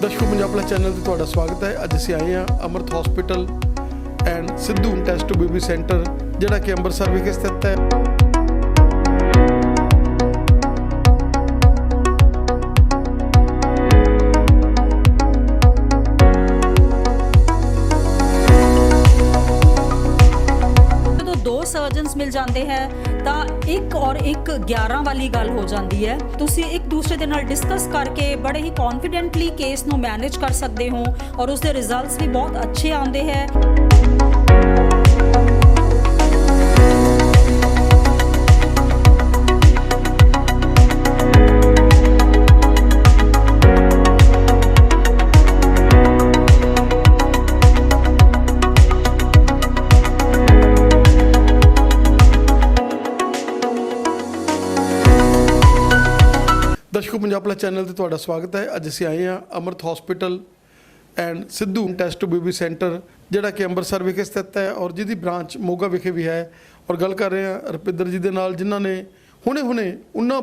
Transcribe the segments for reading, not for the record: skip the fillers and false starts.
ਦਰਸ਼ਕੋ Punjab plus channel ਤੇ ਤੁਹਾਡਾ ਸਵਾਗਤ ਹੈ। ਅੱਜ ਅਸੀਂ ਆਏ ਹਾਂ Amrit hospital and Sidhu test tube baby centre ਜਿਹੜਾ ਕਿ ਅੰਮ੍ਰਿਤਸਰ ਵਿਖੇ ਸਥਿਤ ਹੈ। सर्जन्स मिल जाते हैं तो एक और एक 11 वाली गल हो जाती है। तुसी एक दूसरे दे नाल डिस्कस करके बड़े ही कॉन्फिडेंटली केस नू मैनेज कर सकते हो और उसके रिजल्ट्स भी बहुत अच्छे आते हैं। ਦਰਸ਼ਕੋ ਪੰਜਾਬ ਪਲਸ ਚੈਨਲ ਤੇ ਤੁਹਾਡਾ ਸਵਾਗਤ ਹੈ। ਅੱਜ ਅਸੀਂ ਆਏ ਹਾਂ Amrit hospital and Sidhu test tube baby centre ਜਿਹੜਾ ਕਿ ਅੰਮ੍ਰਿਤਸਰ ਵਿਖੇ ਸਥਿਤ ਹੈ ਔਰ ਜਿਹਦੀ ਬ੍ਰਾਂਚ ਮੋਗਾ ਵਿਖੇ ਵੀ ਹੈ। ਔਰ ਗੱਲ ਕਰ ਰਹੇ ਹਾਂ ਰੁਪਿੰਦਰ ਜੀ ਦੇ ਨਾਲ, ਜਿਨ੍ਹਾਂ ਨੇ ਹੁਣੇ ਉਹਨਾਂ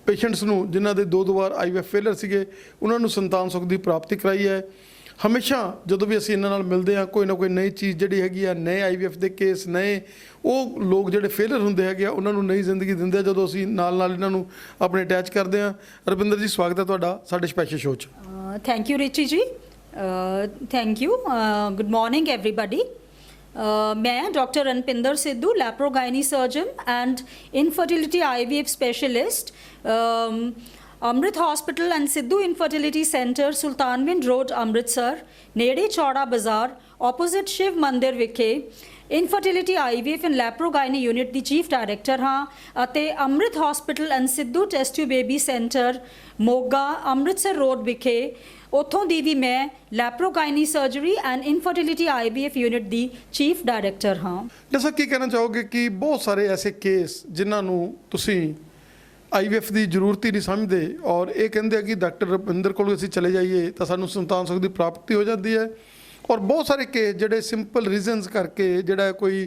ਪੇਸ਼ੈਂਟਸ ਨੂੰ ਜਿਨ੍ਹਾਂ ਦੇ ਦੋ ਵਾਰ IVF ਫੇਲਰ ਸੀਗੇ ਉਹਨਾਂ ਨੂੰ ਸੰਤਾਨ ਸੁੱਖ ਦੀ ਪ੍ਰਾਪਤੀ ਕਰਾਈ ਹੈ। ਹਮੇਸ਼ਾ ਜਦੋਂ ਵੀ ਅਸੀਂ ਇਹਨਾਂ ਨਾਲ ਮਿਲਦੇ ਹਾਂ ਕੋਈ ਨਾ ਕੋਈ ਨਈ ਚੀਜ਼ ਜਿਹੜੀ ਹੈਗੀ ਆ, ਨਏ IVF ਦੇ ਕੇਸ, ਨਏ ਉਹ ਲੋਕ ਜਿਹੜੇ ਫੇਲਰ ਹੁੰਦੇ ਹੈਗੇ ਆ ਉਹਨਾਂ ਨੂੰ ਨਈ ਜ਼ਿੰਦਗੀ ਦਿੰਦੇ ਆ ਜਦੋਂ ਅਸੀਂ ਨਾਲ ਇਹਨਾਂ ਨੂੰ ਆਪਣੇ ਅਟੈਚ ਕਰਦੇ ਹਾਂ। ਰੁਪਿੰਦਰ ਜੀ, ਸਵਾਗਤ ਹੈ ਤੁਹਾਡਾ ਸਾਡੇ ਸਪੈਸ਼ਲ ਸ਼ੋਅ 'ਚ। Thank you Richie ji, thank you. Good morning everybody. मैं doctor Ranpinder Sidhu, laprogyne surgeon and infertility IVF specialist, Amrit hospital and Sidhu infertility centre, Sultanwind road, Amritsar, नेड़े चौड़ा बाजार, ऑपोजिट शिव मंदिर विखे infertility IVF and laprogyne unit की चीफ डायरैक्टर हाँ। ਅਤੇ Amrit hospital and Sidhu test tube baby centre Moga Amritsar road विखे ਉੱਥੋਂ ਦੀ ਵੀ ਮੈਂ laprogyne surgery and infertility IVF unit the chief director ਹਾਂ। ਜੈਸਾ ਕੀ ਕਹਿਣਾ ਚਾਹੋਗੇ ਕਿ ਬਹੁਤ ਸਾਰੇ ਐਸੇ ਕੇਸ ਜਿਨ੍ਹਾਂ ਨੂੰ ਤੁਸੀਂ IVF ਦੀ ਜ਼ਰੂਰਤ ਹੀ ਨਹੀਂ ਸਮਝਦੇ ਔਰ ਇਹ ਕਹਿੰਦੇ ਆ ਕਿ ਡਾਕਟਰ ਰੁਪਿੰਦਰ ਕੋਲ ਅਸੀਂ ਚਲੇ ਜਾਈਏ ਤਾਂ ਸਾਨੂੰ ਸੰਤਾਨ ਸੁੱਖ ਦੀ ਪ੍ਰਾਪਤੀ ਹੋ ਜਾਂਦੀ ਹੈ। ਔਰ ਬਹੁਤ ਸਾਰੇ ਕੇਸ ਜਿਹੜੇ ਸਿੰਪਲ ਰੀਜ਼ਨਸ ਕਰਕੇ, ਜਿਹੜਾ ਕੋਈ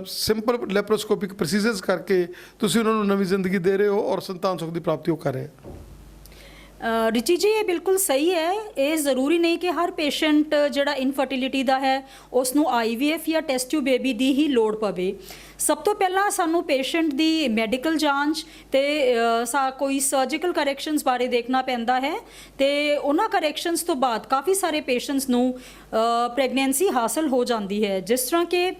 ਸਿੰਪਲ ਲੈਪਰੋਸਕੋਪਿਕ ਪ੍ਰੋਸੀਜਰਸ ਕਰਕੇ ਤੁਸੀਂ ਉਹਨਾਂ ਨੂੰ ਨਵੀਂ ਜ਼ਿੰਦਗੀ ਦੇ ਰਹੇ ਹੋ ਔਰ ਸੰਤਾਨ ਸੁੱਖ ਦੀ ਪ੍ਰਾਪਤੀ ਉਹ ਕਰ ਰਹੇ ਹੋ। ਰਿਚੀ ਜੀ, ਇਹ ਬਿਲਕੁਲ ਸਹੀ ਹੈ। ਇਹ ਜ਼ਰੂਰੀ ਨਹੀਂ ਕਿ ਹਰ ਪੇਸ਼ੈਂਟ ਜਿਹੜਾ ਇਨਫਰਟੀਲਿਟੀ ਦਾ ਹੈ ਉਸ ਨੂੰ IVF ਜਾਂ ਟੈਸਟ ਟਿਊਬ ਬੇਬੀ ਦੀ ਹੀ ਲੋੜ ਪਵੇ। ਸਭ ਤੋਂ ਪਹਿਲਾਂ ਸਾਨੂੰ ਪੇਸ਼ੈਂਟ ਦੀ ਮੈਡੀਕਲ ਜਾਂਚ ਤੇ ਕੋਈ ਸਰਜੀਕਲ ਕਰੈਕਸ਼ਨਸ ਬਾਰੇ ਦੇਖਣਾ ਪੈਂਦਾ ਹੈ ਤੇ ਉਹਨਾਂ ਕਰੈਕਸ਼ਨਸ ਤੋਂ ਬਾਅਦ ਕਾਫੀ ਸਾਰੇ ਪੇਸ਼ੈਂਟਸ ਨੂੰ ਪ੍ਰੈਗਨੈਂਸੀ ਹਾਸਲ ਹੋ ਜਾਂਦੀ ਹੈ। ਜਿਸ ਤਰ੍ਹਾਂ ਕਿ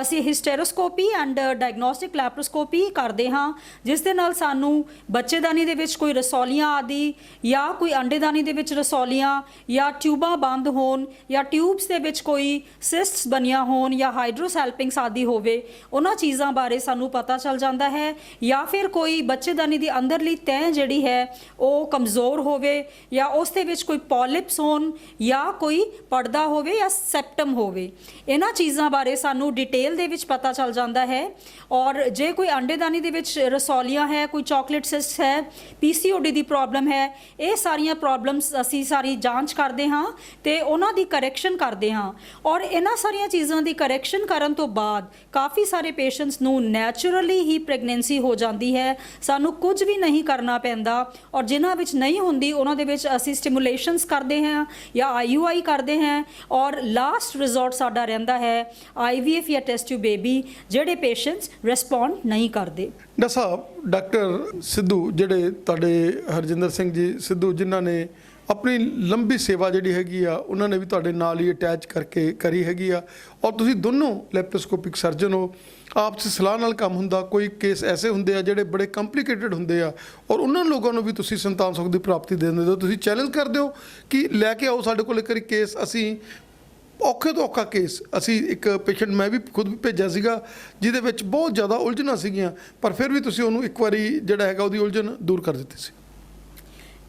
ਅਸੀਂ ਹਿਸਟੈਰੋਸਕੋਪੀ ਐਂਡ ਡਾਇਗਨੋਸਟਿਕ ਲੈਪਰੋਸਕੋਪੀ ਕਰਦੇ ਹਾਂ, ਜਿਸ ਦੇ ਨਾਲ ਸਾਨੂੰ ਬੱਚੇਦਾਨੀ ਦੇ ਵਿੱਚ ਕੋਈ ਰਸੌਲੀਆਂ ਆਦਿ ਜਾਂ ਕੋਈ ਅੰਡੇਦਾਨੀ ਦੇ ਵਿੱਚ ਰਸੌਲੀਆਂ ਜਾਂ ਟਿਊਬਾਂ ਬੰਦ ਹੋਣ ਜਾਂ ਟਿਊਬਸ ਦੇ ਵਿੱਚ ਕੋਈ ਸਿਸਟਸ ਬਣੀਆਂ ਹੋਣ ਜਾਂ ਹਾਈਡਰੋਸੈਲਪਿੰਗਸ ਆਦਿ ਹੋਵੇ, ਉਹਨਾਂ ਚੀਜ਼ਾਂ ਬਾਰੇ ਸਾਨੂੰ ਪਤਾ ਚੱਲ ਜਾਂਦਾ ਹੈ। ਜਾਂ ਫਿਰ ਕੋਈ ਬੱਚੇਦਾਨੀ ਦੀ ਅੰਦਰਲੀ ਤਹਿ ਜਿਹੜੀ ਹੈ ਉਹ ਕਮਜ਼ੋਰ ਹੋਵੇ ਜਾਂ ਉਸ ਦੇ ਵਿੱਚ ਕੋਈ ਪੋਲਿਪਸ ਹੋਣ ਜਾਂ ਕੋਈ ਪਰਦਾ ਹੋਵੇ ਜਾਂ ਸੈਪਟਮ ਹੋਵੇ, ਇਹਨਾਂ ਚੀਜ਼ਾਂ ਬਾਰੇ ਸਾਨੂੰ ਡਿਟੇਲ ਦੇ ਵਿੱਚ ਪਤਾ ਚੱਲ ਜਾਂਦਾ ਹੈ। ਔਰ ਜੇ ਕੋਈ ਅੰਡੇਦਾਨੀ ਦੇ ਵਿੱਚ ਰਸੌਲੀਆਂ ਹੈ, ਕੋਈ ਚਾਕਲੇਟ ਸਿਸਟ ਹੈ, PCOD ਦੀ ਪ੍ਰੋਬਲਮ ਹੈ, ਇਹ ਸਾਰੀਆਂ ਪ੍ਰੋਬਲਮਸ ਅਸੀਂ ਸਾਰੀ ਜਾਂਚ ਕਰਦੇ ਹਾਂ ਤੇ ਉਹਨਾਂ ਦੀ ਕਰੈਕਸ਼ਨ ਕਰਦੇ ਹਾਂ। ਔਰ ਇਹਨਾਂ ਸਾਰੀਆਂ ਚੀਜ਼ਾਂ ਦੀ ਕਰੈਕਸ਼ਨ ਕਰਨ ਤੋਂ ਬਾਅਦ ਕਾਫੀ ਸਾਰੇ ਪੇਸ਼ੈਂਟਸ ਨੂੰ ਨੈਚੁਰਲੀ ਹੀ ਪ੍ਰੈਗਨੈਂਸੀ ਹੋ ਜਾਂਦੀ ਹੈ। ਸਾਨੂੰ ਕੁਝ ਵੀ ਨਹੀਂ ਕਰਨਾ ਪੈਂਦਾ ਔਰ ਜਿਨ੍ਹਾਂ ਵਿੱਚ ਨਹੀਂ ਹੁੰਦੀ ਉਹਨਾਂ ਦੇ ਵਿੱਚ ਅਸੀਂ ਸਟਿਮੂਲੇਸ਼ਨਸ ਕਰਦੇ ਹਾਂ ਜਾਂ IUI ਕਰਦੇ ਹਾਂ ਔਰ ਲਾਸਟ ਰਿਜ਼ੋਰਟ ਸਾਡਾ ਰਹਿੰਦਾ ਹੈ IVF ਜਾਂ ਟੈਸਟ ਟਿਊਬ ਬੇਬੀ, ਜਿਹੜੇ ਪੇਸ਼ੈਂਟਸ ਰਿਸਪੌਂਡ ਨਹੀਂ ਕਰਦੇ। ਡਾਕਟਰ ਸਾਹਿਬ, ਡਾਕਟਰ ਸਿੱਧੂ ਜਿਹੜੇ ਤੁਹਾਡੇ ਹਰਜਿੰਦਰ ਸਿੰਘ ਜੀ ਸਿੱਧੂ, ਜਿਨ੍ਹਾਂ ਨੇ ਆਪਣੀ ਲੰਬੀ ਸੇਵਾ ਜਿਹੜੀ ਹੈਗੀ ਆ ਉਹਨਾਂ ਨੇ ਵੀ ਤੁਹਾਡੇ ਨਾਲ ਹੀ ਅਟੈਚ ਕਰਕੇ ਕਰੀ ਹੈਗੀ ਆ ਔਰ ਤੁਸੀਂ ਦੋਨੋਂ ਲੈਪਰੋਸਕੋਪਿਕ ਸਰਜਨ ਹੋ। ਆਪਸ ਸਲਾਹ ਨਾਲ ਕੰਮ ਹੁੰਦਾ। ਕੋਈ ਕੇਸ ਐਸੇ ਹੁੰਦੇ ਆ ਜਿਹੜੇ ਬੜੇ ਕੰਪਲਿਕੇਟਡ ਹੁੰਦੇ ਆ ਔਰ ਉਹਨਾਂ ਲੋਕਾਂ ਨੂੰ ਵੀ ਤੁਸੀਂ ਸੰਤਾਨ ਸੁੱਖ ਦੀ ਪ੍ਰਾਪਤੀ ਦੇ ਦਿੰਦੇ ਹੋ। ਤੁਸੀਂ ਚੈਲੰਜ ਕਰਦੇ ਹੋ ਕਿ ਲੈ ਕੇ ਆਓ ਸਾਡੇ ਕੋਲ ਇੱਕ ਵਾਰੀ ਕੇਸ, ਅਸੀਂ ਔਖੇ ਤੋਂ ਔਖਾ ਕੇਸ, ਅਸੀਂ ਇੱਕ ਪੇਸ਼ੈਂਟ ਮੈਂ ਵੀ ਖੁਦ ਵੀ ਭੇਜਿਆ ਸੀਗਾ ਜਿਹਦੇ ਵਿੱਚ ਬਹੁਤ ਜ਼ਿਆਦਾ ਉਲਝਣਾਂ ਸੀਗੀਆਂ, ਪਰ ਫਿਰ ਵੀ ਤੁਸੀਂ ਉਹਨੂੰ ਇੱਕ ਵਾਰੀ ਜਿਹੜਾ ਹੈਗਾ ਉਹਦੀ ਉਲਝਣ ਦੂਰ ਕਰ ਦਿੱਤੀ ਸੀ।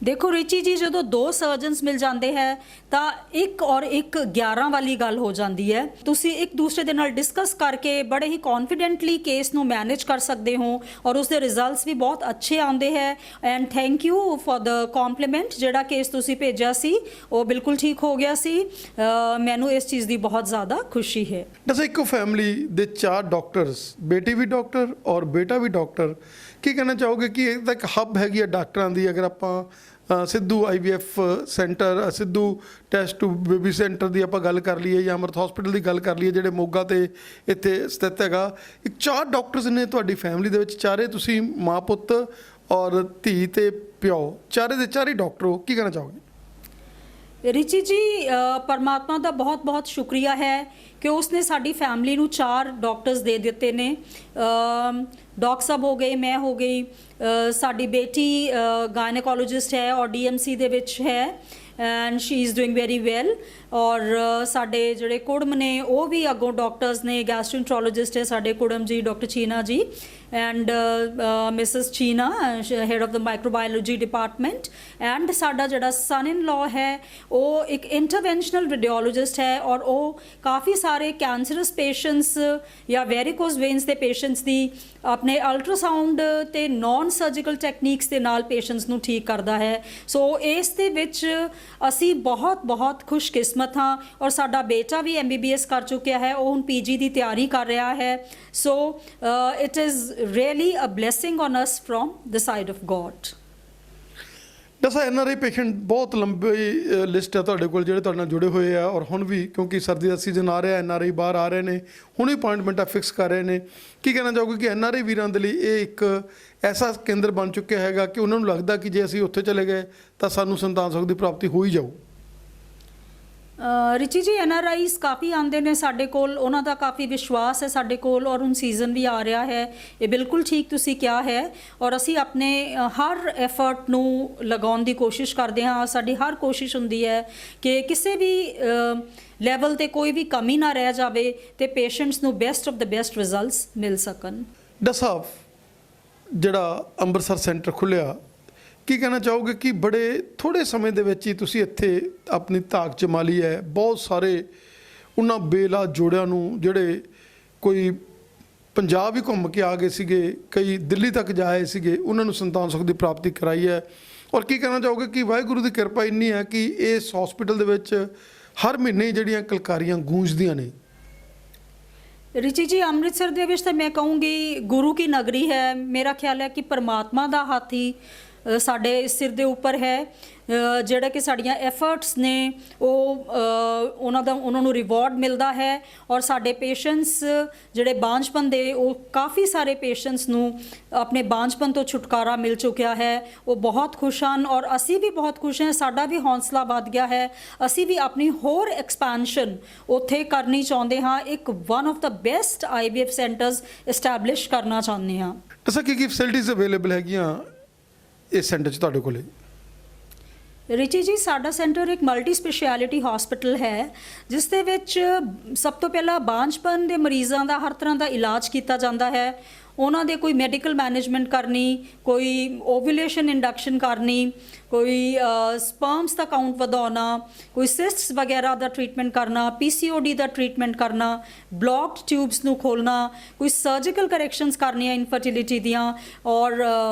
ਦੇਖੋ ਰਿਚੀ ਜੀ, ਜਦੋਂ ਦੋ ਸਰਜਨਸ ਮਿਲ ਜਾਂਦੇ ਹੈ ਤਾਂ ਇੱਕ ਔਰ ਇੱਕ 11 ਵਾਲੀ ਗੱਲ ਹੋ ਜਾਂਦੀ ਹੈ। ਤੁਸੀਂ ਇੱਕ ਦੂਸਰੇ ਦੇ ਨਾਲ ਡਿਸਕਸ ਕਰਕੇ ਬੜੇ ਹੀ ਕੌਨਫੀਡੈਂਟਲੀ ਕੇਸ ਨੂੰ ਮੈਨੇਜ ਕਰ ਸਕਦੇ ਹੋ ਔਰ ਉਸਦੇ ਰਿਜ਼ਲਟਸ ਵੀ ਬਹੁਤ ਅੱਛੇ ਆਉਂਦੇ ਹੈ। And thank you for the compliment. ਜਿਹੜਾ ਕੇਸ ਤੁਸੀਂ ਭੇਜਿਆ ਸੀ ਉਹ ਬਿਲਕੁਲ ਠੀਕ ਹੋ ਗਿਆ ਸੀ। ਮੈਨੂੰ ਇਸ ਚੀਜ਼ ਦੀ ਬਹੁਤ ਜ਼ਿਆਦਾ ਖੁਸ਼ੀ ਹੈ। ਦੱਸੋ, ਇੱਕੋ ਫੈਮਿਲੀ ਦੇ 4 ਡਾਕਟਰਸ, ਬੇਟੀ ਵੀ ਡਾਕਟਰ ਔਰ ਬੇਟਾ ਵੀ ਡਾਕਟਰ, ਕੀ ਕਹਿਣਾ ਚਾਹੋਗੇ ਕਿ ਇਹ ਤਾਂ ਇੱਕ ਹੱਬ ਹੈਗੀ ਆ ਡਾਕਟਰਾਂ ਦੀ? ਅਗਰ ਆਪਾਂ Sidhu IVF centre, Sidhu test tube baby centre ਦੀ ਆਪਾਂ ਗੱਲ ਕਰ ਲਈਏ ਜਾਂ ਅਮਰਤ ਹਸਪੀਟਲ ਦੀ ਗੱਲ ਕਰ ਲਈਏ ਜਿਹੜੇ ਮੋਗਾ ਤੇ ਇੱਥੇ ਸਥਿਤ ਹੈਗਾ, ਇੱਕ 4 ਡਾਕਟਰਸ ਨੇ ਤੁਹਾਡੀ ਫੈਮਿਲੀ ਦੇ ਵਿੱਚ, ਚਾਰੇ ਤੁਸੀਂ ਮਾਂ ਪੁੱਤ ਔਰ ਧੀ ਤੇ ਪਿਓ, ਚਾਰੇ ਦੇ ਚਾਰੇ ਡਾਕਟਰ ਹੋ, ਕੀ ਕਹਿਣਾ ਚਾਹੋਗੇ? ਰਿਚੀ ਜੀ, ਪਰਮਾਤਮਾ ਦਾ ਬਹੁਤ ਬਹੁਤ ਸ਼ੁਕਰੀਆ ਹੈ ਕਿ ਉਸਨੇ ਸਾਡੀ ਫੈਮਿਲੀ ਨੂੰ 4 ਡਾਕਟਰਸ ਦੇ ਦਿੱਤੇ ਨੇ। ਡਾਕਟਰ ਸਾਹਿਬ ਹੋ ਗਏ, ਮੈਂ ਹੋ ਗਈ, ਸਾਡੀ ਬੇਟੀ ਗਾਇਨੇਕੋਲੋਜਿਸਟ ਹੈ ਔਰ DMC ਦੇ ਵਿੱਚ ਹੈ and she is doing very well. ਔਰ ਸਾਡੇ ਜਿਹੜੇ ਕੁੜਮ ਨੇ ਉਹ ਵੀ ਅੱਗੋਂ ਡਾਕਟਰਸ ਨੇ, ਗੈਸਟ੍ਰੋਐਂਟਰੋਲੋਜਿਸਟ ਹੈ ਸਾਡੇ ਕੁੜਮ ਜੀ, doctor Cheena ji and Mrs Cheena, head of the microbiology department. And ਸਾਡਾ ਜਿਹੜਾ ਸਨ ਇਨ ਲਾਅ ਹੈ ਉਹ ਇੱਕ ਇੰਟਰਵੈਂਸ਼ਨਲ ਰੇਡੀਓਲੋਜਿਸਟ ਹੈ ਔਰ ਉਹ ਕਾਫੀ ਸਾਰੇ ਕੈਂਸਰਸ ਪੇਸ਼ੈਂਟਸ ਜਾਂ ਵੈਰੀਕੋਜ਼ ਵੇਨਸ ਦੇ ਪੇਸ਼ੈਂਟਸ ਦੀ ਆਪਣੇ ਅਲਟਰਾਸਾਊਂਡ ਤੇ ਨਾਨ ਸਰਜੀਕਲ ਟੈਕਨੀਕਸ ਦੇ ਨਾਲ ਪੇਸ਼ੈਂਟਸ ਨੂੰ ਠੀਕ ਕਰਦਾ ਹੈ। ਸੋ ਇਸ ਦੇ ਵਿੱਚ ਅਸੀਂ ਬਹੁਤ ਬਹੁਤ ਖੁਸ਼ਕਿਸਮਤ ਹਾਂ ਔਰ ਸਾਡਾ ਬੇਟਾ ਵੀ MBBS ਕਰ ਚੁੱਕਿਆ ਹੈ, ਉਹ ਹੁਣ PG ਦੀ ਤਿਆਰੀ ਕਰ ਰਿਹਾ ਹੈ। So it is really a blessing on us from the side of God. ਦੱਸਾ NRI ਪੇਸ਼ੈਂਟ ਬਹੁਤ ਲੰਬੀ ਲਿਸਟ ਹੈ ਤੁਹਾਡੇ ਕੋਲ ਜਿਹੜੇ ਤੁਹਾਡੇ ਨਾਲ ਜੁੜੇ ਹੋਏ ਆ, ਔਰ ਹੁਣ ਵੀ ਕਿਉਂਕਿ ਸਰਦੀ ਦਾ ਸੀਜ਼ਨ ਆ ਰਿਹਾ, NRI ਬਾਹਰ ਆ ਰਹੇ ਨੇ, ਹੁਣ ਹੀ ਅਪਾਇੰਟਮੈਂਟਾਂ ਫਿਕਸ ਕਰ ਰਹੇ ਨੇ। ਕੀ ਕਹਿਣਾ ਚਾਹੋਗੇ ਕਿ NRI ਵੀਰਾਂ ਦੇ ਲਈ ਇਹ ਇੱਕ ਐਸਾ ਕੇਂਦਰ ਬਣ ਚੁੱਕਿਆ ਹੈਗਾ ਕਿ ਉਹਨਾਂ ਨੂੰ ਲੱਗਦਾ ਕਿ ਜੇ ਅਸੀਂ ਉੱਥੇ ਚਲੇ ਗਏ ਤਾਂ ਸਾਨੂੰ ਸੰਤਾਨ ਸੁੱਖ ਦੀ ਪ੍ਰਾਪਤੀ ਹੋ ਹੀ ਜਾਊ? ਰਿਚੀ ਜੀ, NRIs ਕਾਫੀ ਆਉਂਦੇ ਨੇ ਸਾਡੇ ਕੋਲ, ਉਹਨਾਂ ਦਾ ਕਾਫੀ ਵਿਸ਼ਵਾਸ ਹੈ ਸਾਡੇ ਕੋਲ ਔਰ ਹੁਣ ਸੀਜ਼ਨ ਵੀ ਆ ਰਿਹਾ ਹੈ। ਇਹ ਬਿਲਕੁਲ ਠੀਕ ਤੁਸੀਂ ਕਿਹਾ ਹੈ ਔਰ ਅਸੀਂ ਆਪਣੇ ਹਰ ਐਫਰਟ ਨੂੰ ਲਗਾਉਣ ਦੀ ਕੋਸ਼ਿਸ਼ ਕਰਦੇ ਹਾਂ। ਸਾਡੀ ਹਰ ਕੋਸ਼ਿਸ਼ ਹੁੰਦੀ ਹੈ ਕਿ ਕਿਸੇ ਵੀ ਲੈਵਲ ਤੇ ਕੋਈ ਵੀ ਕਮੀ ਨਾ ਰਹਿ ਜਾਵੇ ਤੇ ਪੇਸ਼ੈਂਟਸ ਨੂੰ best of the best results ਮਿਲ ਸਕਣ। ਦੱਸਾ ਜਿਹੜਾ ਅੰਮ੍ਰਿਤਸਰ ਸੈਂਟਰ ਖੁੱਲ੍ਹਿਆ, ਕੀ ਕਹਿਣਾ ਚਾਹੋਗੇ ਕਿ ਬੜੇ ਥੋੜ੍ਹੇ ਸਮੇਂ ਦੇ ਵਿੱਚ ਹੀ ਤੁਸੀਂ ਇੱਥੇ ਆਪਣੀ ਧਾਕ ਜਮਾ ਲਈ ਹੈ? ਬਹੁਤ ਸਾਰੇ ਉਹਨਾਂ ਬੇਲਾ ਜੋੜਿਆਂ ਨੂੰ ਜਿਹੜੇ ਕੋਈ ਪੰਜਾਬ ਹੀ ਘੁੰਮ ਕੇ ਆ ਗਏ ਸੀਗੇ, ਕਈ ਦਿੱਲੀ ਤੱਕ ਜਾਏ ਸੀਗੇ, ਉਹਨਾਂ ਨੂੰ ਸੰਤਾਨ ਸੁੱਖ ਦੀ ਪ੍ਰਾਪਤੀ ਕਰਾਈ ਹੈ। ਔਰ ਕੀ ਕਹਿਣਾ ਚਾਹੋਗੇ ਕਿ ਵਾਹਿਗੁਰੂ ਦੀ ਕਿਰਪਾ ਇੰਨੀ ਹੈ ਕਿ ਇਸ ਹਸਪੀਟਲ ਦੇ ਵਿੱਚ ਹਰ ਮਹੀਨੇ ਜਿਹੜੀਆਂ ਕਲਕਾਰੀਆਂ ਗੂੰਜਦੀਆਂ ਨੇ? ਰਿਚੀ ਜੀ, ਅੰਮ੍ਰਿਤਸਰ ਦੇ ਵਿੱਚ ਤਾਂ ਮੈਂ ਕਹੂੰਗੀ ਗੁਰੂ ਕੀ ਨਗਰੀ ਹੈ। ਮੇਰਾ ਖਿਆਲ ਹੈ ਕਿ ਪਰਮਾਤਮਾ ਦਾ ਹੱਥ ਹੀ ਸਾਡੇ ਸਿਰ ਦੇ ਉੱਪਰ ਹੈ, ਜਿਹੜਾ ਕਿ ਸਾਡੀਆਂ ਐਫਰਟਸ ਨੇ ਉਹ ਉਹਨਾਂ ਨੂੰ ਰਿਵਾਰਡ ਮਿਲਦਾ ਹੈ ਔਰ ਸਾਡੇ ਪੇਸ਼ੈਂਟਸ ਜਿਹੜੇ ਬਾਂਝਪਨ ਦੇ, ਉਹ ਕਾਫੀ ਸਾਰੇ ਪੇਸ਼ੈਂਟਸ ਨੂੰ ਆਪਣੇ ਬਾਂਝਪਨ ਤੋਂ ਛੁਟਕਾਰਾ ਮਿਲ ਚੁੱਕਿਆ ਹੈ। ਉਹ ਬਹੁਤ ਖੁਸ਼ ਹਨ ਔਰ ਅਸੀਂ ਵੀ ਬਹੁਤ ਖੁਸ਼ ਹਾਂ। ਸਾਡਾ ਵੀ ਹੌਸਲਾ ਵੱਧ ਗਿਆ ਹੈ, ਅਸੀਂ ਵੀ ਆਪਣੀ ਹੋਰ ਐਕਸਪੈਂਸ਼ਨ ਉੱਥੇ ਕਰਨੀ ਚਾਹੁੰਦੇ ਹਾਂ। ਇੱਕ one of the best IVF centres establish ਕਰਨਾ ਚਾਹੁੰਦੇ ਹਾਂ। ਅੱਛਾ, ਕੀ ਫੈਸਿਲਿਟੀਜ਼ ਅਵੇਲੇਬਲ ਹੈਗੀਆਂ ਇਸ ਸੈਂਟਰ 'ਚ ਤੁਹਾਡੇ ਕੋਲੇ? ਰਿਚੀ ਜੀ, ਸਾਡਾ ਸੈਂਟਰ ਇੱਕ ਮਲਟੀ ਸਪੈਸ਼ਲਿਟੀ ਹਸਪੀਟਲ ਹੈ ਜਿਸ ਦੇ ਵਿੱਚ ਸਭ ਤੋਂ ਪਹਿਲਾਂ ਬਾਂਝਪਨ ਦੇ ਮਰੀਜ਼ਾਂ ਦਾ ਹਰ ਤਰ੍ਹਾਂ ਦਾ ਇਲਾਜ ਕੀਤਾ ਜਾਂਦਾ ਹੈ। ਉਹਨਾਂ ਦੇ ਕੋਈ ਮੈਡੀਕਲ ਮੈਨੇਜਮੈਂਟ ਕਰਨੀ, ਕੋਈ ਓਵੂਲੇਸ਼ਨ ਇੰਡਕਸ਼ਨ ਕਰਨੀ, ਕੋਈ ਸਪਰਮਸ ਦਾ ਕਾਊਂਟ ਵਧਾਉਣਾ, ਕੋਈ ਸਿਸਟਸ ਵਗੈਰਾ ਦਾ ਟ੍ਰੀਟਮੈਂਟ ਕਰਨਾ, PCOD ਦਾ ਟ੍ਰੀਟਮੈਂਟ ਕਰਨਾ, ਬਲੌਕਡ ਟਿਊਬਸ ਨੂੰ ਖੋਲ੍ਹਣਾ, ਕੋਈ ਸਰਜੀਕਲ ਕਰੈਕਸ਼ਨਸ ਕਰਨੀਆਂ ਇਨਫਰਟੀਲਿਟੀ ਦੀਆਂ ਔਰ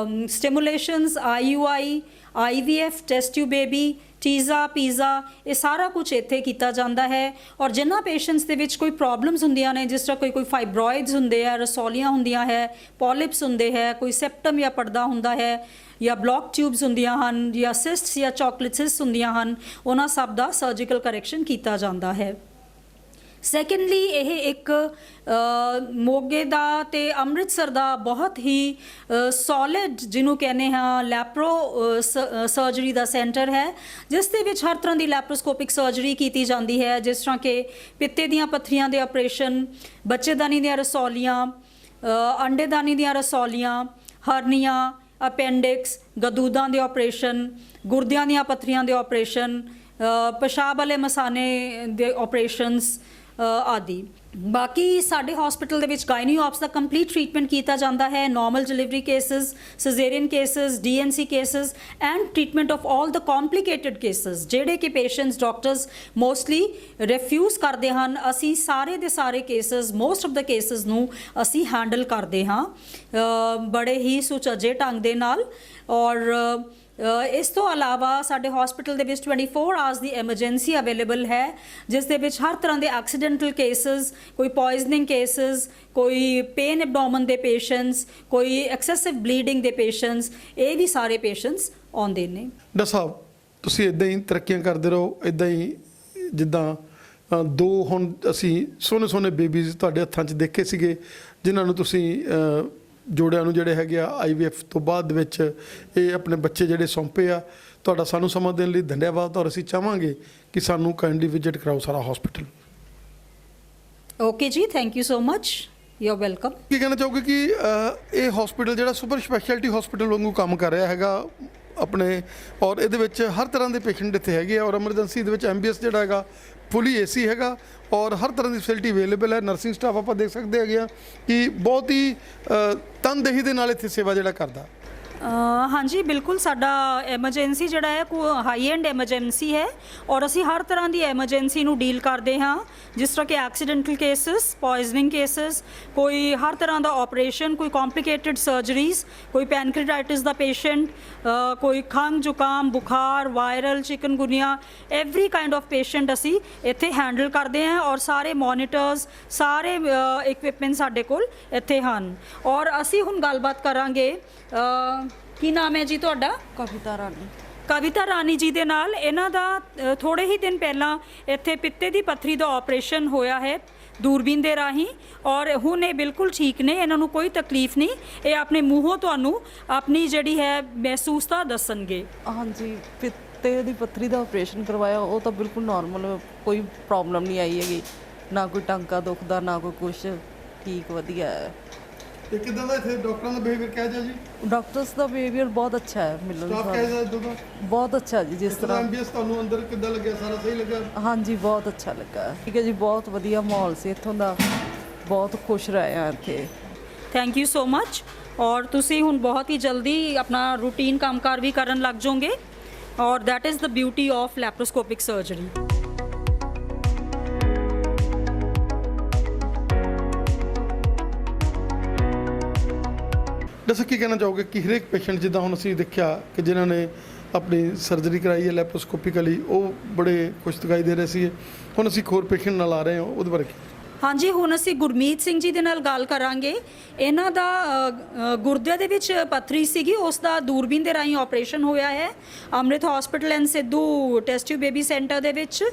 stimulations, IUI, IVF, test tube baby, TESA, PESA, ਇਹ ਸਾਰਾ ਕੁਝ ਇੱਥੇ ਕੀਤਾ ਜਾਂਦਾ ਹੈ। ਔਰ ਜਿਨ੍ਹਾਂ ਪੇਸ਼ੈਂਟਸ ਦੇ ਵਿੱਚ ਕੋਈ ਪ੍ਰੋਬਲਮਸ ਹੁੰਦੀਆਂ ਨੇ, ਜਿਸ ਤਰ੍ਹਾਂ ਕੋਈ ਫਾਈਬਰੋਇਡਸ ਹੁੰਦੇ ਆ, ਰਸੌਲੀਆਂ ਹੁੰਦੀਆਂ ਹੈ, ਪੋਲਿਪਸ ਹੁੰਦੇ ਹੈ, ਕੋਈ ਸੈਪਟਮ ਜਾਂ ਪਰਦਾ ਹੁੰਦਾ ਹੈ ਜਾਂ ਬਲੌਕ ਟਿਊਬਸ ਹੁੰਦੀਆਂ ਹਨ ਜਾਂ ਸਿਸਟਸ ਜਾਂ ਚੋਕਲੇਟਸਿਸ ਹੁੰਦੀਆਂ ਹਨ, ਉਹਨਾਂ ਸਭ ਦਾ ਸਰਜੀਕਲ ਕਰੈਕਸ਼ਨ ਕੀਤਾ ਜਾਂਦਾ ਹੈ। ਸੈਕੰਡਲੀ, ਇਹ ਇੱਕ ਮੋਗੇ ਦਾ ਤੇ ਅੰਮ੍ਰਿਤਸਰ ਦਾ ਬਹੁਤ ਹੀ ਸੋਲਿਡ, ਜਿਹਨੂੰ ਕਹਿੰਦੇ ਹਾਂ ਲੈਪਰੋ ਸਰਜਰੀ ਦਾ ਸੈਂਟਰ ਹੈ, ਜਿਸ ਦੇ ਵਿੱਚ ਹਰ ਤਰ੍ਹਾਂ ਦੀ ਲੈਪਰੋਸਕੋਪਿਕ ਸਰਜਰੀ ਕੀਤੀ ਜਾਂਦੀ ਹੈ, ਜਿਸ ਤਰ੍ਹਾਂ ਕਿ ਪਿੱਤੇ ਦੀਆਂ ਪੱਥਰੀਆਂ ਦੇ ਆਪਰੇਸ਼ਨ, ਬੱਚੇਦਾਨੀ ਦੀਆਂ ਰਸੌਲੀਆਂ, ਅੰਡੇਦਾਨੀ ਦੀਆਂ ਰਸੌਲੀਆਂ, ਹਰਨੀਆਂ, ਅਪੈਂਡਿਕਸ, ਗਦੂਦਾਂ ਦੇ ਆਪਰੇਸ਼ਨ, ਗੁਰਦਿਆਂ ਦੀਆਂ ਪੱਥਰੀਆਂ ਦੇ ਆਪਰੇਸ਼ਨ, ਪਿਸ਼ਾਬ ਵਾਲੇ ਮਸਾਨੇ ਦੇ ਆਪਰੇਸ਼ਨਸ ਆਦਿ। ਬਾਕੀ ਸਾਡੇ ਹਸਪੀਟਲ ਦੇ ਵਿੱਚ ਗਾਇਨੀਓਪਸ ਦਾ ਕੰਪਲੀਟ ਟ੍ਰੀਟਮੈਂਟ ਕੀਤਾ ਜਾਂਦਾ ਹੈ। Normal delivery cases, caesarean cases, DNC cases and treatment of all the complicated cases ਜਿਹੜੇ ਕਿ ਪੇਸ਼ੈਂਟਸ ਡਾਕਟਰਸ ਮੋਸਟਲੀ ਰਿਫਿਊਜ਼ ਕਰਦੇ ਹਨ। ਅਸੀਂ ਸਾਰੇ ਦੇ ਸਾਰੇ cases, most of the cases ਨੂੰ ਅਸੀਂ ਹੈਂਡਲ ਕਰਦੇ ਹਾਂ ਬੜੇ ਹੀ ਸੁਚੱਜੇ ਢੰਗ ਦੇ ਨਾਲ। ਔਰ ਇਸ ਤੋਂ ਇਲਾਵਾ ਸਾਡੇ ਹਸਪੀਟਲ ਦੇ ਵਿੱਚ 24 ਆਵਰਸ ਦੀ ਐਮਰਜੈਂਸੀ ਅਵੇਲੇਬਲ ਹੈ, ਜਿਸ ਦੇ ਵਿੱਚ ਹਰ ਤਰ੍ਹਾਂ ਦੇ ਐਕਸੀਡੈਂਟਲ ਕੇਸਿਸ, ਕੋਈ ਪੋਇਜ਼ਨਿੰਗ ਕੇਸਿਸ, ਕੋਈ ਪੇਨ ਐਬਡੋਮਨ ਦੇ ਪੇਸ਼ੈਂਟਸ, ਕੋਈ ਐਕਸੈਸਿਵ ਬਲੀਡਿੰਗ ਦੇ ਪੇਸ਼ੈਂਟਸ, ਇਹ ਵੀ ਸਾਰੇ ਪੇਸ਼ੈਂਟਸ ਆਉਂਦੇ ਨੇ। ਡਾਕਟਰ ਸਾਹਿਬ ਤੁਸੀਂ ਇਦਾਂ ਹੀ ਤਰੱਕੀਆਂ ਕਰਦੇ ਰਹੋ, ਇਦਾਂ ਹੀ ਜਿੱਦਾਂ ਦੋ ਹੁਣ ਅਸੀਂ ਸੋਹਣੇ ਸੋਹਣੇ ਬੇਬੀਜ਼ ਤੁਹਾਡੇ ਹੱਥਾਂ 'ਚ ਦੇਖੇ ਸੀਗੇ ਜਿਨ੍ਹਾਂ ਨੂੰ ਤੁਸੀਂ ਜੋੜਿਆਂ ਨੂੰ ਜਿਹੜੇ ਹੈਗੇ ਆ IVF ਤੋਂ ਬਾਅਦ ਦੇ ਵਿੱਚ ਇਹ ਆਪਣੇ ਬੱਚੇ ਜਿਹੜੇ ਸੌਂਪੇ ਆ। ਤੁਹਾਡਾ ਸਾਨੂੰ ਸਮਾਂ ਦੇਣ ਲਈ ਧੰਨਵਾਦ ਔਰ ਅਸੀਂ ਚਾਹਾਂਗੇ ਕਿ ਸਾਨੂੰ ਕਾਈਂਡਲੀ ਵਿਜ਼ਿਟ ਕਰਾਓ ਸਾਰਾ hospital. Okay ji, thank you so much, you are welcome. ਕੀ ਕਹਿਣਾ ਚਾਹੋਗੇ ਕਿ ਇਹ ਹਸਪੀਟਲ ਜਿਹੜਾ ਸੁਪਰ ਸਪੈਸ਼ਲਿਟੀ ਹਸਪੀਟਲ ਵਾਂਗੂ ਕੰਮ ਕਰ ਰਿਹਾ ਹੈਗਾ ਆਪਣੇ, ਔਰ ਇਹਦੇ ਵਿੱਚ ਹਰ ਤਰ੍ਹਾਂ ਦੇ ਪੇਸ਼ੈਂਟ ਇੱਥੇ ਹੈਗੇ ਆ, ਔਰ ਐਮਰਜੈਂਸੀ ਦੇ ਵਿੱਚ MBS ਜਿਹੜਾ ਹੈਗਾ ਫੁੱਲੀ AC ਹੈਗਾ ਔਰ ਹਰ ਤਰ੍ਹਾਂ ਦੀ ਫੈਸਿਲਿਟੀ ਅਵੇਲੇਬਲ ਹੈ। ਨਰਸਿੰਗ ਸਟਾਫ ਆਪਾਂ ਦੇਖ ਸਕਦੇ ਹੈਗੇ ਆ ਕਿ ਬਹੁਤ ਹੀ ਤਨਦੇਹੀ ਦੇ ਨਾਲ ਇੱਥੇ ਸੇਵਾ ਜਿਹੜਾ ਕਰਦਾ। ਹਾਂਜੀ ਬਿਲਕੁਲ, ਸਾਡਾ ਐਮਰਜੈਂਸੀ ਜਿਹੜਾ ਹੈ ਹਾਈ ਐਂਡ ਐਮਰਜੈਂਸੀ ਹੈ ਔਰ ਅਸੀਂ ਹਰ ਤਰ੍ਹਾਂ ਦੀ ਐਮਰਜੈਂਸੀ ਨੂੰ ਡੀਲ ਕਰਦੇ ਹਾਂ, ਜਿਸ ਤਰ੍ਹਾਂ ਕਿ ਐਕਸੀਡੈਂਟਲ ਕੇਸਿਸ, ਪੋਇਜ਼ਨਿੰਗ ਕੇਸਿਸ, ਕੋਈ ਹਰ ਤਰ੍ਹਾਂ ਦਾ ਆਪਰੇਸ਼ਨ, ਕੋਈ ਕੰਪਲਿਕੇਟਿਡ ਸਰਜਰੀਜ਼, ਕੋਈ ਪੈਨਕ੍ਰੀਟਾਈਟਿਸ ਦਾ ਪੇਸ਼ੈਂਟ, ਕੋਈ ਖੰਘ ਜ਼ੁਕਾਮ ਬੁਖਾਰ, viral, chikungunya, every kind of patient ਅਸੀਂ ਇੱਥੇ ਹੈਂਡਲ ਕਰਦੇ ਹਾਂ ਔਰ ਸਾਰੇ ਮੋਨੀਟਰਸ, ਸਾਰੇ ਇਕਵਿਪਮੈਂਟ ਸਾਡੇ ਕੋਲ ਇੱਥੇ ਹਨ। ਔਰ ਅਸੀਂ ਹੁਣ ਗੱਲਬਾਤ ਕਰਾਂਗੇ, ਕੀ ਨਾਮ ਹੈ ਜੀ ਤੁਹਾਡਾ? ਕਵਿਤਾ ਰਾਣੀ। ਕਵਿਤਾ ਰਾਣੀ ਜੀ ਦੇ ਨਾਲ। ਇਹਨਾਂ ਦਾ ਥੋੜੇ ਹੀ ਦਿਨ ਪਹਿਲਾਂ ਇੱਥੇ ਪਿੱਤੇ ਦੀ ਪੱਥਰੀ ਦਾ ਆਪਰੇਸ਼ਨ ਹੋਇਆ ਹੈ ਦੂਰਬੀਨ ਦੇ ਰਾਹੀਂ ਔਰ ਹੁਣ ਇਹ ਬਿਲਕੁਲ ਠੀਕ ਨੇ, ਇਹਨਾਂ ਨੂੰ ਕੋਈ ਤਕਲੀਫ ਨਹੀਂ। ਇਹ ਆਪਣੇ ਮੂੰਹੋਂ ਤੁਹਾਨੂੰ ਆਪਣੀ ਜਿਹੜੀ ਹੈ ਮਹਿਸੂਸਤਾ ਦੱਸਣਗੇ। ਹਾਂਜੀ, ਪਿੱਤੇ ਦੀ ਪੱਥਰੀ ਦਾ ਆਪਰੇਸ਼ਨ ਕਰਵਾਇਆ, ਉਹ ਤਾਂ ਬਿਲਕੁਲ ਨਾਰਮਲ, ਕੋਈ ਪ੍ਰੋਬਲਮ ਨਹੀਂ ਆਈ ਹੈਗੀ, ਨਾ ਕੋਈ ਟਾਂਕਾ ਦੁਖਦਾ ਨਾ ਕੋਈ ਕੁਛ, ਠੀਕ ਵਧੀਆ ਹੈ। ਤੇ ਕਿਦਾਂ ਦਾ ਇੱਥੇ ਡਾਕਟਰਾਂ ਦਾ ਬਿਹੇਵੀਅਰ ਕਿਹਾ ਜਾ ਜੀ? ਡਾਕਟਰਸ ਦਾ ਬਿਹੇਵੀਅਰ ਬਹੁਤ ਅੱਛਾ ਹੈ, ਮਿਲਣ ਸਟਾਫ ਕਿਹਾ ਜਾ ਇਦੋਂ ਦਾ ਬਹੁਤ ਅੱਛਾ ਜੀ। ਜਿਸ ਤਰ੍ਹਾਂ MBS ਤੁਹਾਨੂੰ ਅੰਦਰ ਕਿੱਦਾਂ ਲੱਗਿਆ? ਸਾਰਾ ਸਹੀ ਲੱਗਾ? ਹਾਂਜੀ ਬਹੁਤ ਅੱਛਾ ਲੱਗਾ। ਠੀਕ ਹੈ ਜੀ, ਬਹੁਤ ਵਧੀਆ ਮਾਹੌਲ ਸੀ ਇੱਥੋਂ ਦਾ, ਬਹੁਤ ਖੁਸ਼ ਰਹੇ ਹਾਂ ਇੱਥੇ। Thank you so much. ਔਰ ਤੁਸੀਂ ਹੁਣ ਬਹੁਤ ਹੀ ਜਲਦੀ ਆਪਣਾ ਰੂਟੀਨ ਕੰਮਕਾਰ ਵੀ ਕਰਨ ਲੱਗ ਜਾਓਗੇ ਔਰ that is the beauty of laparoscopic surgery. ਦੱਸੋ ਕੀ ਕਹਿਣਾ ਚਾਹੋਗੇ ਕਿ ਹਰੇਕ ਪੇਸ਼ੈਂਟ ਜਿੱਦਾਂ ਹੁਣ ਅਸੀਂ ਦੇਖਿਆ ਕਿ ਜਿਨ੍ਹਾਂ ਨੇ ਆਪਣੀ ਸਰਜਰੀ ਕਰਾਈ ਹੈ ਲੈਪਰੋਸਕੋਪਿਕਲੀ, ਉਹ ਬੜੇ ਖੁਸ਼ ਦਿਖਾਈ ਦੇ ਰਹੇ ਸੀ। ਹੁਣ ਅਸੀਂ ਇੱਕ ਹੋਰ ਪੇਸ਼ੈਂਟ ਨਾਲ ਆ ਰਹੇ ਹਾਂ, ਉਹਦੇ ਬਾਰੇ ਕੀ? ਹਾਂਜੀ, ਹੁਣ ਅਸੀਂ ਗੁਰਮੀਤ ਸਿੰਘ ਜੀ ਦੇ ਨਾਲ ਗੱਲ ਕਰਾਂਗੇ। ਇਹਨਾਂ ਦਾ ਗੁਰਦੇ ਦੇ ਵਿੱਚ ਪੱਥਰੀ ਸੀਗੀ, ਉਸ ਦਾ ਦੂਰਬੀਨ ਦੇ ਰਾਹੀਂ ਆਪਰੇਸ਼ਨ ਹੋਇਆ ਹੈ Amrit hospital and Sidhu test tube baby centre ਦੇ ਵਿੱਚ,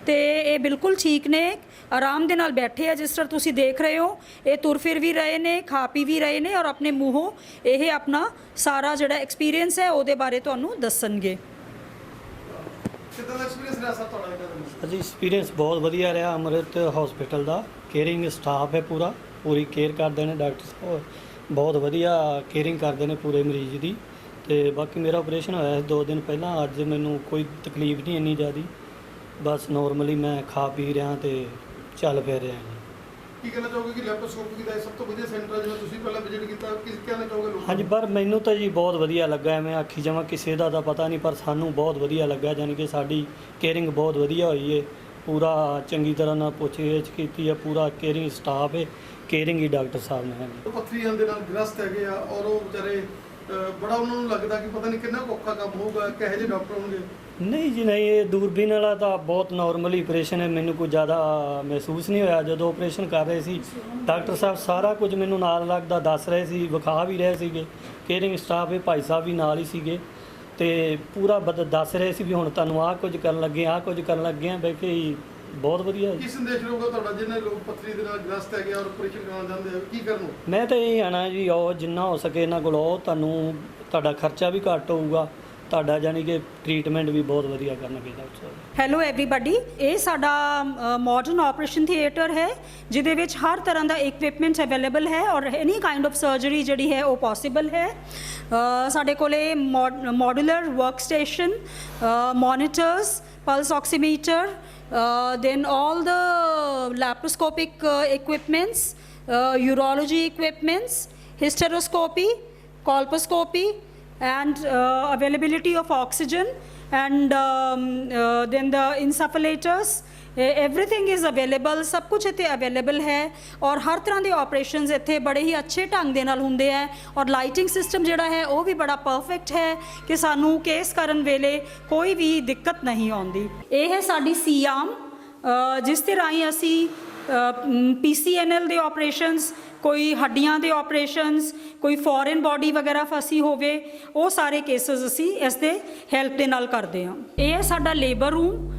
ਤੇ ਇਹ ਬਿਲਕੁਲ ਠੀਕ ਨੇ, ਆਰਾਮ ਦੇ ਨਾਲ ਬੈਠੇ ਆ। ਜਿਸ ਤਰ੍ਹਾਂ ਤੁਸੀਂ ਦੇਖ ਰਹੇ ਹੋ, ਇਹ ਤੁਰ ਫਿਰ ਵੀ ਰਹੇ ਨੇ, ਖਾ ਪੀ ਵੀ ਰਹੇ ਨੇ ਔਰ ਆਪਣੇ ਮੂੰਹੋਂ ਇਹ ਆਪਣਾ ਸਾਰਾ ਜਿਹੜਾ ਐਕਸਪੀਰੀਅੰਸ ਹੈ ਉਹਦੇ ਬਾਰੇ ਤੁਹਾਨੂੰ ਦੱਸਣਗੇ। ਕਿੱਦਾਂ ਦਾ ਐਕਸਪੀਰੀਅੰਸ ਰਿਹਾ ਸਰ ਤੁਹਾਡਾ? ਜੀ ਐਕਸਪੀਰੀਅੰਸ ਬਹੁਤ ਵਧੀਆ ਰਿਹਾ। ਅੰਮ੍ਰਿਤ ਹਸਪੀਟਲ ਦਾ ਕੇਅਰਿੰਗ ਸਟਾਫ ਹੈ, ਪੂਰੀ ਕੇਅਰ ਕਰਦੇ ਨੇ ਡਾਕਟਰ ਸਾਹਿਬ, ਬਹੁਤ ਵਧੀਆ ਕੇਅਰਿੰਗ ਕਰਦੇ ਨੇ ਪੂਰੇ ਮਰੀਜ਼ ਦੀ। ਤੇ ਬਾਕੀ ਮੇਰਾ ਆਪਰੇਸ਼ਨ ਹੋਇਆ ਸੀ 2 ਦਿਨ ਪਹਿਲਾਂ, ਅੱਜ ਮੈਨੂੰ ਕੋਈ ਤਕਲੀਫ ਨਹੀਂ ਇੰਨੀ ਜ਼ਿਆਦਾ, ਬਸ ਨੋਰਮਲੀ ਮੈਂ ਖਾ ਪੀ ਰਿਹਾ ਤੇ ਚੱਲ ਫਿਰ ਰਿਹਾ ਜੀ। ਕੀ ਕਹਿਣਾ ਚਾਹੋਗੇ ਕਿ ਲੈਪਰੋਸਕੋਪੀ ਦਾ ਇਹ ਸਭ ਤੋਂ ਵਧੀਆ ਸੈਂਟਰ ਜਿਵੇਂ ਤੁਸੀਂ ਪਹਿਲਾਂ ਵਿਜ਼ਿਟ ਕੀਤਾ, ਕੀ ਕਹਿਣਾ ਚਾਹੋਗੇ ਲੋਕਾਂ ਨੂੰ? ਹਾਂਜੀ, ਪਰ ਮੈਨੂੰ ਤਾਂ ਜੀ ਬਹੁਤ ਵਧੀਆ ਲੱਗਾ, ਐਵੇਂ ਆਖੀ ਜਾਵਾਂ ਕਿਸੇ ਦਾ ਤਾਂ ਪਤਾ ਨਹੀਂ, ਪਰ ਸਾਨੂੰ ਬਹੁਤ ਵਧੀਆ ਲੱਗਾ। ਯਾਨੀ ਕਿ ਸਾਡੀ ਕੇਅਰਿੰਗ ਬਹੁਤ ਵਧੀਆ ਹੋਈ ਹੈ, ਪੂਰਾ ਚੰਗੀ ਤਰ੍ਹਾਂ ਨਾਲ ਪੁੱਛ-ਗਿੱਛ ਕੀਤੀ ਹੈ, ਪੂਰਾ ਕੇਅਰਿੰਗ ਸਟਾਫ ਹੈ, ਕੇਅਰਿੰਗ ਹੀ ਡਾਕਟਰ ਸਾਹਿਬ ਨੇ ਹੈ। ਪੱਥਰੀਆਂ ਦੇ ਨਾਲ ਗ੍ਰਸਤ ਹੈਗੇ ਆ ਔਰ ਉਹ ਵਿਚਾਰੇ ਬੜਾ ਉਹਨਾਂ ਨੂੰ ਲੱਗਦਾ ਕਿ ਪਤਾ ਨਹੀਂ ਕਿੰਨਾ ਔਖਾ ਕੰਮ ਹੋਊਗਾ, ਕਿਹੋ ਜਿਹੇ ਡਾਕਟਰ ਹੋਣਗੇ। ਨਹੀਂ ਜੀ ਨਹੀਂ, ਇਹ ਦੂਰਬੀਨ ਵਾਲਾ ਤਾਂ ਬਹੁਤ ਨਾਰਮਲੀ ਆਪਰੇਸ਼ਨ ਹੈ, ਮੈਨੂੰ ਕੋਈ ਜ਼ਿਆਦਾ ਮਹਿਸੂਸ ਨਹੀਂ ਹੋਇਆ। ਜਦੋਂ ਆਪਰੇਸ਼ਨ ਕਰ ਰਹੇ ਸੀ ਡਾਕਟਰ ਸਾਹਿਬ ਸਾਰਾ ਕੁਝ ਮੈਨੂੰ ਨਾਲ ਲੱਗਦਾ ਦੱਸ ਰਹੇ ਸੀ, ਵਿਖਾ ਵੀ ਰਹੇ ਸੀਗੇ, ਕੇਅਰਿੰਗ ਸਟਾਫ ਇਹ ਭਾਈ ਸਾਹਿਬ ਵੀ ਨਾਲ ਹੀ ਸੀਗੇ ਤੇ ਪੂਰਾ ਦੱਸ ਰਹੇ ਸੀ ਵੀ ਹੁਣ ਤੁਹਾਨੂੰ ਆਹ ਕੁਝ ਕਰਨ ਲੱਗੇ, ਆਹ ਕੁਝ ਕਰਨ ਲੱਗੇ ਆ, ਬਈ ਕਿ ਬਹੁਤ ਵਧੀਆ। ਕੀ ਸੰਦੇਸ਼ ਰਹੂਗਾ ਤੁਹਾਡਾ ਜਿਹਨੇ ਲੋਕ ਪੱਥਰੀ ਦੇ ਨਾਲ ਗ੍ਰਸਤ ਹੈਗੇ ਔਰ ਆਪਰੇਸ਼ਨ ਕਰਾਉਣਾ ਚਾਹੁੰਦੇ ਆ, ਕੀ ਕਰਨ? ਮੈਂ ਤਾਂ ਇਹ ਆਣਾ ਜੀ, ਉਹ ਜਿੰਨਾ ਹੋ ਸਕੇ ਇਹਨਾਂ ਕੋਲ ਆਓ, ਤੁਹਾਡਾ ਖਰਚਾ ਵੀ ਘੱਟ ਹੋਊਗਾ, ਤੁਹਾਡਾ ਜਾਨੀ ਕਿ ਟ੍ਰੀਟਮੈਂਟ ਵੀ ਬਹੁਤ ਵਧੀਆ ਕਰਨਗੇ ਡਾਕਟਰ ਸਾਹਿਬ। ਹੈਲੋ ਐਵਰੀਬਾਡੀ, ਇਹ ਸਾਡਾ ਮਾਡਰਨ ਆਪਰੇਸ਼ਨ ਥੀਏਟਰ ਹੈ ਜਿਹਦੇ ਵਿੱਚ ਹਰ ਤਰ੍ਹਾਂ ਦਾ ਇਕਵਿਪਮੈਂਟ ਅਵੇਲੇਬਲ ਹੈ ਔਰ ਐਨੀ ਕਾਈਂਡ ਆਫ ਸਰਜਰੀ ਜਿਹੜੀ ਹੈ ਉਹ ਪੋਸੀਬਲ ਹੈ। ਸਾਡੇ ਕੋਲੇ modular work station, monitors, pulse oximeter, then all the laparoscopic equipments, urology equipments, hysteroscopy, colposcopy, and availability of oxygen, and then the insufflators, everything is available, सब कुछ ਇੱਥੇ available है और हर तरह ਦੇ ਆਪਰੇਸ਼ਨਸ ਇੱਥੇ ਬੜੇ ਹੀ ਅੱਛੇ ਢੰਗ ਦੇ ਨਾਲ ਹੁੰਦੇ ਹੈ ਔਰ ਲਾਈਟਿੰਗ ਸਿਸਟਮ ਜਿਹੜਾ ਹੈ ਉਹ ਵੀ ਬੜਾ ਪਰਫੈਕਟ ਹੈ ਕਿ ਸਾਨੂੰ ਕੇਸ ਕਰਨ ਵੇਲੇ ਕੋਈ ਵੀ ਦਿੱਕਤ ਨਹੀਂ ਆਉਂਦੀ। ਇਹ ਹੈ ਸਾਡੀ ਸੀਆਮ, ਜਿਸ ਦੇ ਰਾਹੀਂ ਅਸੀਂ PCNL ਦੇ ਆਪਰੇਸ਼ਨਸ, ਕੋਈ ਹੱਡੀਆਂ ਦੇ ਆਪਰੇਸ਼ਨਸ, ਕੋਈ ਫੋਰਨ ਬਾਡੀ ਵਗੈਰਾ ਫਸੀ ਹੋਵੇ, ਉਹ ਸਾਰੇ ਕੇਸਸ ਅਸੀਂ ਇਸ ਦੇ ਹੈਲਪ ਦੇ ਨਾਲ ਕਰਦੇ ਹਾਂ। ਇਹ ਹੈ ਸਾਡਾ ਲੇਬਰ ਰੂਮ,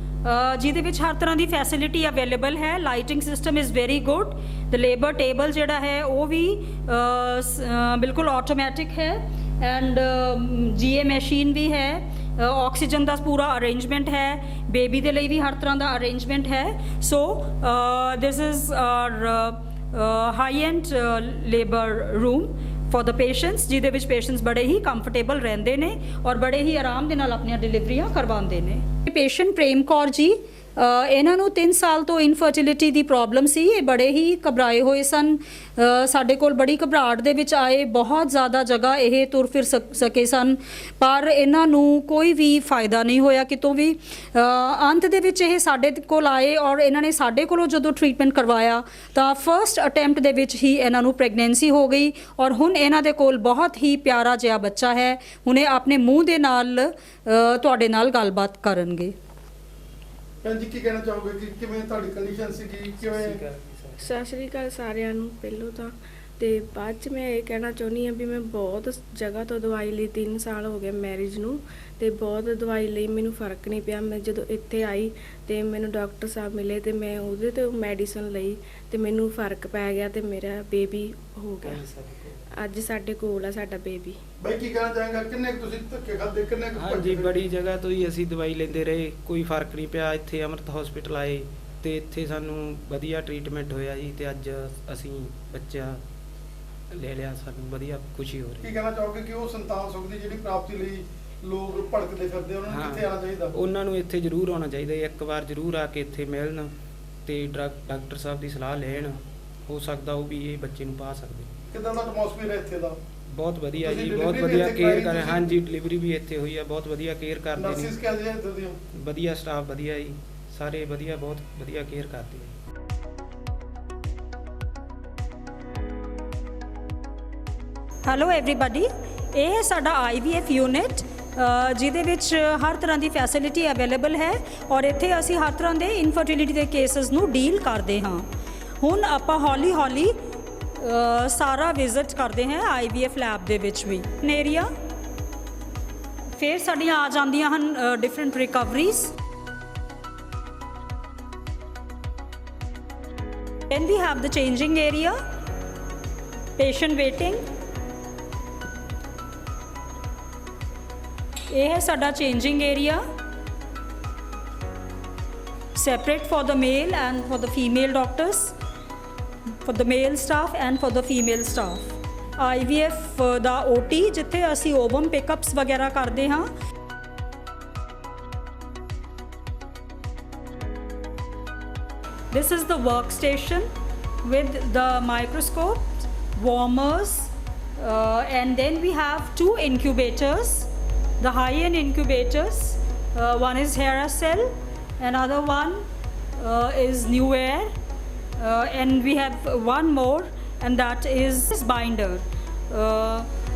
ਜਿਹਦੇ ਵਿੱਚ ਹਰ ਤਰ੍ਹਾਂ ਦੀ ਫੈਸਿਲਿਟੀ ਅਵੇਲੇਬਲ ਹੈ। Lighting system is very good. The labour table ਜਿਹੜਾ ਹੈ ਉਹ ਵੀ ਬਿਲਕੁਲ ਆਟੋਮੈਟਿਕ ਹੈ, ਐਂਡ GA ਮਸ਼ੀਨ ਵੀ ਹੈ। ਆਕਸੀਜਨ ਦਾ ਪੂਰਾ ਅਰੇਂਜਮੈਂਟ ਹੈ, ਬੇਬੀ ਦੇ ਲਈ ਵੀ ਹਰ ਤਰ੍ਹਾਂ ਦਾ ਅਰੇਂਜਮੈਂਟ ਹੈ। So this is our high end labour room for the patients, ਜਿਹਦੇ ਵਿੱਚ ਪੇਸ਼ੈਂਟਸ ਬੜੇ ਹੀ ਕੰਫਰਟੇਬਲ ਰਹਿੰਦੇ ਨੇ ਔਰ ਬੜੇ ਹੀ ਆਰਾਮ ਦੇ ਨਾਲ ਆਪਣੀਆਂ ਡਿਲੀਵਰੀਆਂ ਕਰਵਾਉਂਦੇ ਨੇ। ਪੇਸ਼ੈਂਟ ਪ੍ਰੇਮ ਕੌਰ ਜੀ, ਇਹਨਾਂ ਨੂੰ 3 ਸਾਲ ਤੋਂ ਇਨਫਰਟੀਲਿਟੀ ਦੀ ਪ੍ਰੋਬਲਮ ਸੀ। ਇਹ ਬੜੇ ਹੀ ਘਬਰਾਏ ਹੋਏ ਸਨ, ਸਾਡੇ ਕੋਲ ਬੜੀ ਘਬਰਾਹਟ ਦੇ ਵਿੱਚ ਆਏ। ਬਹੁਤ ਜ਼ਿਆਦਾ ਜਗ੍ਹਾ ਇਹ ਤੁਰ ਫਿਰ ਸਕੇ ਸਨ, ਪਰ ਇਹਨਾਂ ਨੂੰ ਕੋਈ ਵੀ ਫਾਇਦਾ ਨਹੀਂ ਹੋਇਆ ਕਿਤੋਂ ਵੀ। ਅੰਤ ਦੇ ਵਿੱਚ ਇਹ ਸਾਡੇ ਕੋਲ ਆਏ ਔਰ ਇਹਨਾਂ ਨੇ ਸਾਡੇ ਕੋਲੋਂ ਜਦੋਂ ਟ੍ਰੀਟਮੈਂਟ ਕਰਵਾਇਆ ਤਾਂ ਫਰਸਟ ਅਟੈਂਪਟ ਦੇ ਵਿੱਚ ਹੀ ਇਹਨਾਂ ਨੂੰ ਪ੍ਰੈਗਨੈਂਸੀ ਹੋ ਗਈ ਔਰ ਹੁਣ ਇਹਨਾਂ ਦੇ ਕੋਲ ਬਹੁਤ ਹੀ ਪਿਆਰਾ ਜਿਹਾ ਬੱਚਾ ਹੈ। ਹੁਣ ਇਹ ਆਪਣੇ ਮੂੰਹ ਦੇ ਨਾਲ ਤੁਹਾਡੇ ਨਾਲ ਗੱਲਬਾਤ ਕਰਨਗੇ। ਭੈਣ ਜੀ ਕੀ ਕਹਿਣਾ ਚਾਹੋਗੇ ਕਿ ਕਿਵੇਂ ਤੁਹਾਡੀ ਕੰਡੀਸ਼ਨ ਸੀਗੀ, ਕਿਵੇਂ? ਸਤਿ ਸ਼੍ਰੀ ਅਕਾਲ ਸਾਰਿਆਂ ਨੂੰ ਪਹਿਲੋਂ ਤਾਂ, ਤੇ ਬਾਅਦ ਚ ਮੈਂ ਇਹ ਕਹਿਣਾ ਚਾਹੁੰਦੀ ਹਾਂ ਵੀ ਮੈਂ ਬਹੁਤ ਜਗ੍ਹਾ ਤੋਂ ਦਵਾਈ ਲਈ, 3 ਸਾਲ ਹੋ ਗਏ ਮੈਰਿਜ ਨੂੰ, ਤੇ ਬਹੁਤ ਦਵਾਈ ਲਈ, ਮੈਨੂੰ ਫਰਕ ਨਹੀਂ ਪਿਆ। ਮੈਂ ਜਦੋਂ ਇੱਥੇ ਆਈ ਤੇ ਮੈਨੂੰ ਡਾਕਟਰ ਸਾਹਿਬ ਮਿਲੇ ਤੇ ਮੈਂ ਉਹਦੇ ਤੋਂ ਮੈਡੀਸਨ ਲਈ ਤੇ ਮੈਨੂੰ ਫਰਕ ਪੈ ਗਿਆ ਤੇ ਮੇਰਾ ਬੇਬੀ ਹੋ ਗਿਆ। ਅੱਜ ਸਾਡੇ ਕੋਲ ਆ ਸਾਡਾ ਬੇਬੀ। ਬਾਈ ਕੀ ਕਹਿਣਾ ਚਾਹਾਂਗਾ, ਕਿੰਨੇ ਕੁ ਤੁਸੀਂ ਧੱਕੇ ਖਾਦੇ, ਕਿੰਨੇ ਕੁ ਹਾਂਜੀ, ਬੜੀ ਜਗ੍ਹਾ ਤੋਂ ਹੀ ਅਸੀਂ ਦਵਾਈ ਲੈਂਦੇ ਰਹੇ, ਕੋਈ ਫਰਕ ਨਹੀਂ ਪਿਆ। ਇੱਥੇ ਅੰਮ੍ਰਿਤ ਹਸਪੀਟਲ ਆਏ ਤੇ ਇੱਥੇ ਸਾਨੂੰ ਵਧੀਆ ਟ੍ਰੀਟਮੈਂਟ ਹੋਇਆ ਜੀ, ਤੇ ਅੱਜ ਅਸੀਂ ਬੱਚਾ ਲੈ ਲਿਆ, ਸਾਨੂੰ ਵਧੀਆ ਖੁਸ਼ੀ ਹੋ ਰਹੀ। ਕੀ ਕਹਿਣਾ ਚਾਹੋਗੇ ਕਿ ਉਹ ਸੰਤਾਨ ਸੁਖ ਦੀ ਜਿਹੜੀ ਪ੍ਰਾਪਤੀ ਲਈ ਲੋਕ ਭੜਕਦੇ ਫਿਰਦੇ, ਉਹਨਾਂ ਨੂੰ ਕਿੱਥੇ ਆਉਣਾ ਚਾਹੀਦਾ? ਉਹਨਾਂ ਨੂੰ ਇੱਥੇ ਜ਼ਰੂਰ ਆਉਣਾ ਚਾਹੀਦਾ, ਇੱਕ ਵਾਰ ਜ਼ਰੂਰ ਆ ਕੇ ਇੱਥੇ ਮਿਲਣ ਤੇ ਡਾਕਟਰ ਸਾਹਿਬ ਦੀ ਸਲਾਹ ਲੈਣ। ਹੋ ਸਕਦਾ ਉਹ ਵੀ ਇਹ ਬੱਚੇ ਨੂੰ ਪਾ ਸਕਦੇ। ਕਿੱਦਾਂ ਦਾ ਐਟਮੋਸਫੀਅਰ ਹੈ ਇੱਥੇ ਦਾ? ਬਹੁਤ ਵਧੀਆ ਤੁਸੀਂ ਜੀ, delivery ਬਹੁਤ ਵੀ ਵਧੀਆ ਇੱਥੇ ਕੇਅਰ ਕਰਾਈ ਕਰ ਰਹੇ। ਤੁਸੀਂ? ਹਾਂਜੀ, ਡਿਲੀਵਰੀ ਵੀ ਇੱਥੇ ਹੋਈ ਆ, ਬਹੁਤ ਵਧੀਆ ਕੇਅਰ ਕਰਦੇ ਨਰਸਿਸ ਨੇ। ਕਿਹੋ ਜਿਹੇ ਇੱਧਰ ਦੀਆਂ? ਵਧੀਆ ਸਟਾਫ, ਵਧੀਆ ਜੀ, ਸਾਰੇ ਵਧੀਆ, ਬਹੁਤ ਵਧੀਆ ਕੇਅਰ ਕਰਦੇ ਨੇ। ਹੈਲੋ ਐਵਰੀਬਾਡੀ, ਇਹ ਹੈ ਸਾਡਾ IVF ਯੂਨਿਟ, ਜਿਹਦੇ ਵਿੱਚ ਹਰ ਤਰ੍ਹਾਂ ਦੀ ਫੈਸਿਲਿਟੀ ਅਵੇਲੇਬਲ ਹੈ ਔਰ ਇੱਥੇ ਅਸੀਂ ਹਰ ਤਰ੍ਹਾਂ ਦੇ ਇਨਫਰਟੀਲਿਟੀ ਦੇ ਕੇਸਸ ਨੂੰ ਡੀਲ ਕਰਦੇ ਹਾਂ। ਹੁਣ ਆਪਾਂ ਹੌਲੀ ਹੌਲੀ ਸਾਰਾ ਵਿਜ਼ਿਟ ਕਰਦੇ ਹਾਂ IVF ਲੈਬ ਦੇ ਵਿੱਚ ਵੀ ਏਰੀਆ। ਫਿਰ ਸਾਡੀਆਂ ਆ ਜਾਂਦੀਆਂ ਹਨ different recoveries. Then we have the changing area, patient waiting। ਇਹ ਹੈ ਸਾਡਾ changing area, separate for the male and for the female doctors, for the male staff and for the female staff। IVF the OT, ਜਿੱਥੇ ਅਸੀਂ ਓਵਮ ਪਿਕਅਪਸ ਵਗੈਰਾ ਕਰਦੇ ਹਾਂ। This is the workstation with the microscope, warmers, and then we have 2 incubators, the high-end incubators. One is Heracell, another one is New Air, and we have one more, and that is Binder.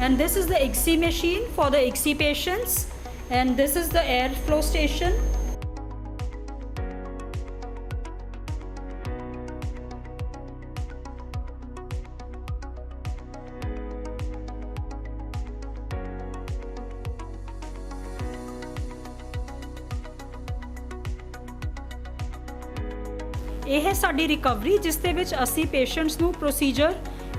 And this is the ICSI machine for the ICSI patients, and this is the airflow station. ਇਹ ਹੈ ਸਾਡੀ recovery, ਜਿਸ ਦੇ ਵਿੱਚ ਅਸੀਂ patients ਨੂੰ procedure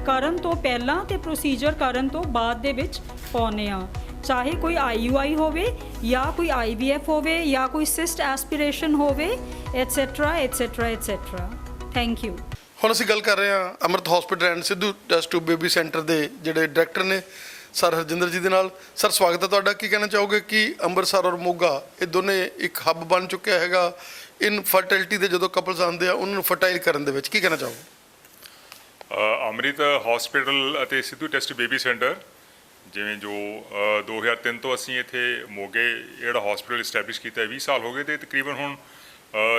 ਕਰਨ ਤੋਂ ਪਹਿਲਾਂ ਤੇ ਪ੍ਰੋਸੀਜਰ ਕਰਨ ਤੋਂ ਬਾਅਦ ਦੇ ਵਿੱਚ ਪਾਉਂਦੇ ਹਾਂ। ਚਾਹੇ ਕੋਈ IUI ਹੋਵੇ ਜਾਂ ਕੋਈ IVF ਹੋਵੇ ਜਾਂ ਕੋਈ ਸਿਸਟ ਐਸਪੀਰੇਸ਼ਨ ਹੋਵੇ, etcetera etcetera etcetera. Thank you. ਹੁਣ ਅਸੀਂ ਗੱਲ ਕਰ ਰਹੇ ਹਾਂ Amrit hospital and Sidhu test tube baby centre ਦੇ ਜਿਹੜੇ ਡਾਇਰੈਕਟਰ ਨੇ ਸਰ ਹਰਜਿੰਦਰ ਜੀ ਦੇ ਨਾਲ। ਸਰ ਸਵਾਗਤ ਹੈ ਤੁਹਾਡਾ। ਕੀ ਕਹਿਣਾ ਚਾਹੋਗੇ ਕਿ ਅੰਮ੍ਰਿਤਸਰ ਔਰ ਮੋਗਾ ਇਹ ਦੋਨੇ ਇੱਕ ਹੱਬ ਬਣ ਚੁੱਕਿਆ ਹੈਗਾ ਇਨਫਰਟੀਲਿਟੀ ਦੇ, ਜਦੋਂ ਕਪਲਸ ਆਉਂਦੇ ਆ ਉਹਨਾਂ ਨੂੰ ਫਰਟਾਈਲ ਕਰਨ ਦੇ ਵਿੱਚ, ਕੀ ਕਹਿਣਾ ਚਾਹੋਗੇ? ਅੰਮ੍ਰਿਤ ਹਸਪੀਟਲ ਅਤੇ ਸਿੱਧੂ ਟੈਸਟ ਬੇਬੀ ਸੈਂਟਰ, ਜਿਵੇਂ ਜੋ 2003 ਤੋਂ ਅਸੀਂ ਇੱਥੇ ਮੋਗੇ ਜਿਹੜਾ ਹਸਪੀਟਲ ਇਸਟੈਬਲਿਸ਼ ਕੀਤਾ 20 ਸਾਲ ਹੋ ਗਏ, ਤੇ ਤਕਰੀਬਨ ਹੁਣ